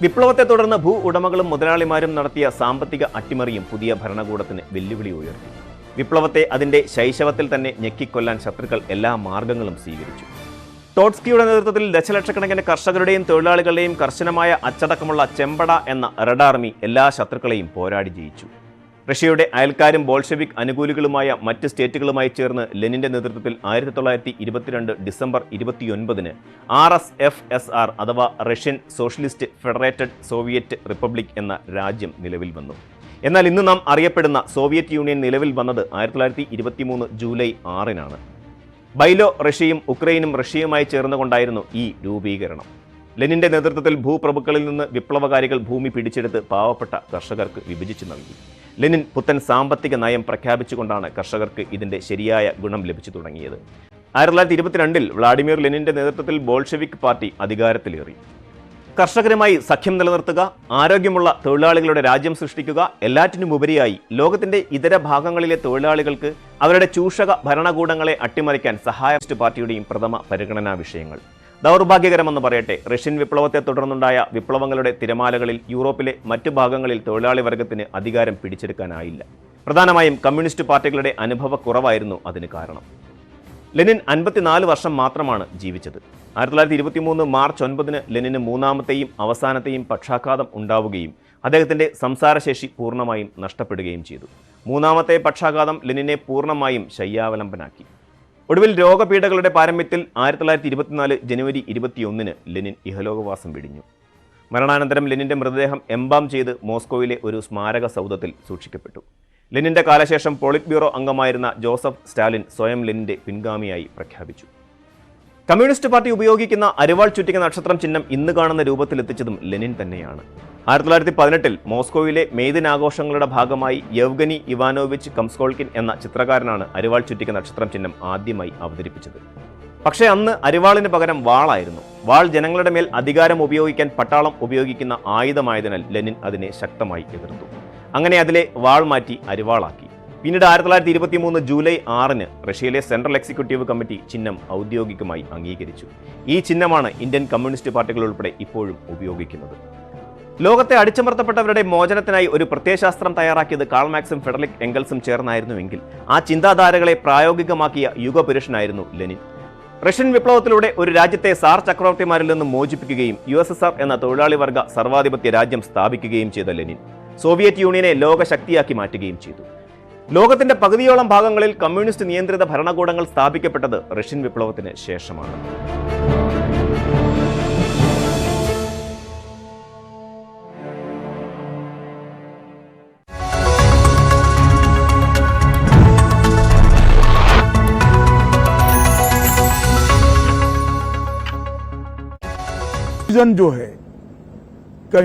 വിപ്ലവത്തെ തുടർന്ന് ഭൂ ഉടമകളും മുതലാളിമാരും നടത്തിയ സാമ്പത്തിക അട്ടിമറിയും പുതിയ ഭരണകൂടത്തിന് വെല്ലുവിളി ഉയർത്തി. വിപ്ലവത്തെ അതിന്റെ ശൈശവത്തിൽ തന്നെ ഞെക്കിക്കൊല്ലാൻ ശത്രുക്കൾ എല്ലാ മാർഗങ്ങളും സ്വീകരിച്ചു. ടോട്സ്കിയുടെ നേതൃത്വത്തിൽ ദശലക്ഷക്കണക്കിന് കർഷകരുടെയും തൊഴിലാളികളുടെയും കർശനമായ അച്ചടക്കമുള്ള ചെമ്പട എന്ന റെഡ് ആർമി എല്ലാ ശത്രുക്കളെയും പോരാടി ജയിച്ചു. റഷ്യയുടെ അയൽക്കാരും ബോൾഷെവിക് അനുകൂലികളുമായ മറ്റ് സ്റ്റേറ്റുകളുമായി ചേർന്ന് ലെനിന്റെ നേതൃത്വത്തിൽ 1922 ഡിസംബർ 29 RSFSR അഥവാ Russian socialist federated Soviet republic എന്ന രാജ്യം നിലവിൽ വന്നു. എന്നാൽ ഇന്ന് നാം അറിയപ്പെടുന്ന സോവിയറ്റ് യൂണിയൻ നിലവിൽ വന്നത് 1923 ജൂലൈ 6 ബൈലോ റഷ്യയും ഉക്രൈനും റഷ്യയുമായി ചേർന്നുകൊണ്ടായിരുന്നു ഈ രൂപീകരണം. ലെനിന്റെ നേതൃത്വത്തിൽ ഭൂപ്രഭുക്കളിൽ നിന്ന് വിപ്ലവകാരികൾ ഭൂമി പിടിച്ചെടുത്ത് പാവപ്പെട്ട കർഷകർക്ക് വിഭജിച്ചു നൽകി. ലെനിൻ പുത്തൻ സാമ്പത്തിക നയം പ്രഖ്യാപിച്ചുകൊണ്ടാണ് കർഷകർക്ക് ഇതിന്റെ ശരിയായ ഗുണം ലഭിച്ചു തുടങ്ങിയത്. 1922 വ്ളാഡിമിർ ലെനിന്റെ നേതൃത്വത്തിൽ ബോൾഷെവിക് പാർട്ടി അധികാരത്തിലേറി. കർഷകരുമായി സഖ്യം നിലനിർത്തുക, ആരോഗ്യമുള്ള തൊഴിലാളികളുടെ രാജ്യം സൃഷ്ടിക്കുക, എല്ലാറ്റിനുമുപരിയായി ലോകത്തിന്റെ ഇതര ഭാഗങ്ങളിലെ തൊഴിലാളികൾക്ക് അവരുടെ ചൂഷക ഭരണകൂടങ്ങളെ അട്ടിമറിക്കാൻ സഹായിസ്റ്റ് പാർട്ടിയുടെയും പ്രഥമ പരിഗണനാ വിഷയങ്ങൾ. ദൗർഭാഗ്യകരമെന്ന് പറയട്ടെ, റഷ്യൻ വിപ്ലവത്തെ തുടർന്നുണ്ടായ വിപ്ലവങ്ങളുടെ തിരമാലകളിൽ യൂറോപ്പിലെ മറ്റു ഭാഗങ്ങളിൽ തൊഴിലാളി വർഗത്തിന് അധികാരം പിടിച്ചെടുക്കാനായില്ല. പ്രധാനമായും കമ്മ്യൂണിസ്റ്റ് പാർട്ടികളുടെ അനുഭവക്കുറവായിരുന്നു അതിന് കാരണം. ലെനിൻ 54 വർഷം മാത്രമാണ് ജീവിച്ചത്. 1923 മാർച്ച് 9 ലെനിന് മൂന്നാമത്തെയും അവസാനത്തെയും പക്ഷാഘാതം ഉണ്ടാവുകയും അദ്ദേഹത്തിന്റെ സംസാരശേഷി പൂർണ്ണമായും നഷ്ടപ്പെടുകയും ചെയ്തു. മൂന്നാമത്തെ പക്ഷാഘാതം ലെനിനെ പൂർണ്ണമായും ശയ്യാവലംബനാക്കി. ഒടുവിൽ രോഗപീഠകളുടെ പാരമ്യത്തിൽ 1924 ജനുവരി 21 ലെനിൻ ഇഹലോകവാസം വെടിഞ്ഞു. മരണാനന്തരം ലെനിന്റെ മൃതദേഹം എംബാം ചെയ്ത് മോസ്കോയിലെ ഒരു സ്മാരക സൗധത്തിൽ സൂക്ഷിക്കപ്പെട്ടു. ലെനിന്റെ കാലശേഷം പോളിറ്റ് ബ്യൂറോ അംഗമായിരുന്ന ജോസഫ് സ്റ്റാലിൻ സ്വയം ലെനിന്റെ പിൻഗാമിയായി പ്രഖ്യാപിച്ചു. കമ്മ്യൂണിസ്റ്റ് പാർട്ടി ഉപയോഗിക്കുന്ന അരിവാൾ ചുറ്റിക നക്ഷത്രം ചിഹ്നം ഇന്ന് കാണുന്ന രൂപത്തിലെത്തിച്ചതും ലെനിൻ തന്നെയാണ്. 1918 മോസ്കോയിലെ മെയ്ദിൻ ആഘോഷങ്ങളുടെ ഭാഗമായി യെവ്ഗനി ഇവാനോവിച്ച് കംസ്കോൾക്കിൻ എന്ന ചിത്രകാരനാണ് അരിവാൾ ചുറ്റിക നക്ഷത്രം ചിഹ്നം ആദ്യമായി അവതരിപ്പിച്ചത്. പക്ഷേ അന്ന് അരിവാളിന് പകരം വാളായിരുന്നു. വാൾ ജനങ്ങളുടെ മേൽ അധികാരം ഉപയോഗിക്കാൻ പട്ടാളം ഉപയോഗിക്കുന്ന ആയുധമായതിനാൽ ലെനിൻ അതിനെ ശക്തമായി എതിർത്തു. അങ്ങനെ അതിലെ വാൾ മാറ്റി അരിവാളാക്കി. പിന്നീട് 1923 ജൂലൈ 6 റഷ്യയിലെ സെൻട്രൽ എക്സിക്യൂട്ടീവ് കമ്മിറ്റി ചിഹ്നം ഔദ്യോഗികമായി അംഗീകരിച്ചു. ഈ ചിഹ്നമാണ് ഇന്ത്യൻ കമ്മ്യൂണിസ്റ്റ് പാർട്ടികൾ ഉൾപ്പെടെ ഇപ്പോഴും ഉപയോഗിക്കുന്നത്. ലോകത്തെ അടിച്ചമർത്തപ്പെട്ടവരുടെ മോചനത്തിനായി ഒരു പ്രത്യയശാസ്ത്രം തയ്യാറാക്കിയത് കാൾ മാക്സും ഫ്രെഡറിക് എംഗൽസും ചേർന്നായിരുന്നുവെങ്കിൽ ആ ചിന്താധാരകളെ പ്രായോഗികമാക്കിയ യുഗപുരുഷനായിരുന്നു ലെനിൻ. റഷ്യൻ വിപ്ലവത്തിലൂടെ ഒരു രാജ്യത്തെ സാർ ചക്രവർത്തിമാരിൽ നിന്നും മോചിപ്പിക്കുകയും USSR എന്ന തൊഴിലാളി വർഗ സർവാധിപത്യ രാജ്യം സ്ഥാപിക്കുകയും ചെയ്ത ലെനിൻ സോവിയറ്റ് യൂണിയനെ ലോകശക്തിയാക്കി മാറ്റുകയും ചെയ്തു. ലോകത്തിന്റെ പകുതിയോളം ഭാഗങ്ങളിൽ കമ്മ്യൂണിസ്റ്റ് നിയന്ത്രിത ഭരണകൂടങ്ങൾ സ്ഥാപിക്കപ്പെട്ടത് റഷ്യൻ വിപ്ലവത്തിന് ശേഷമാണ്. जो है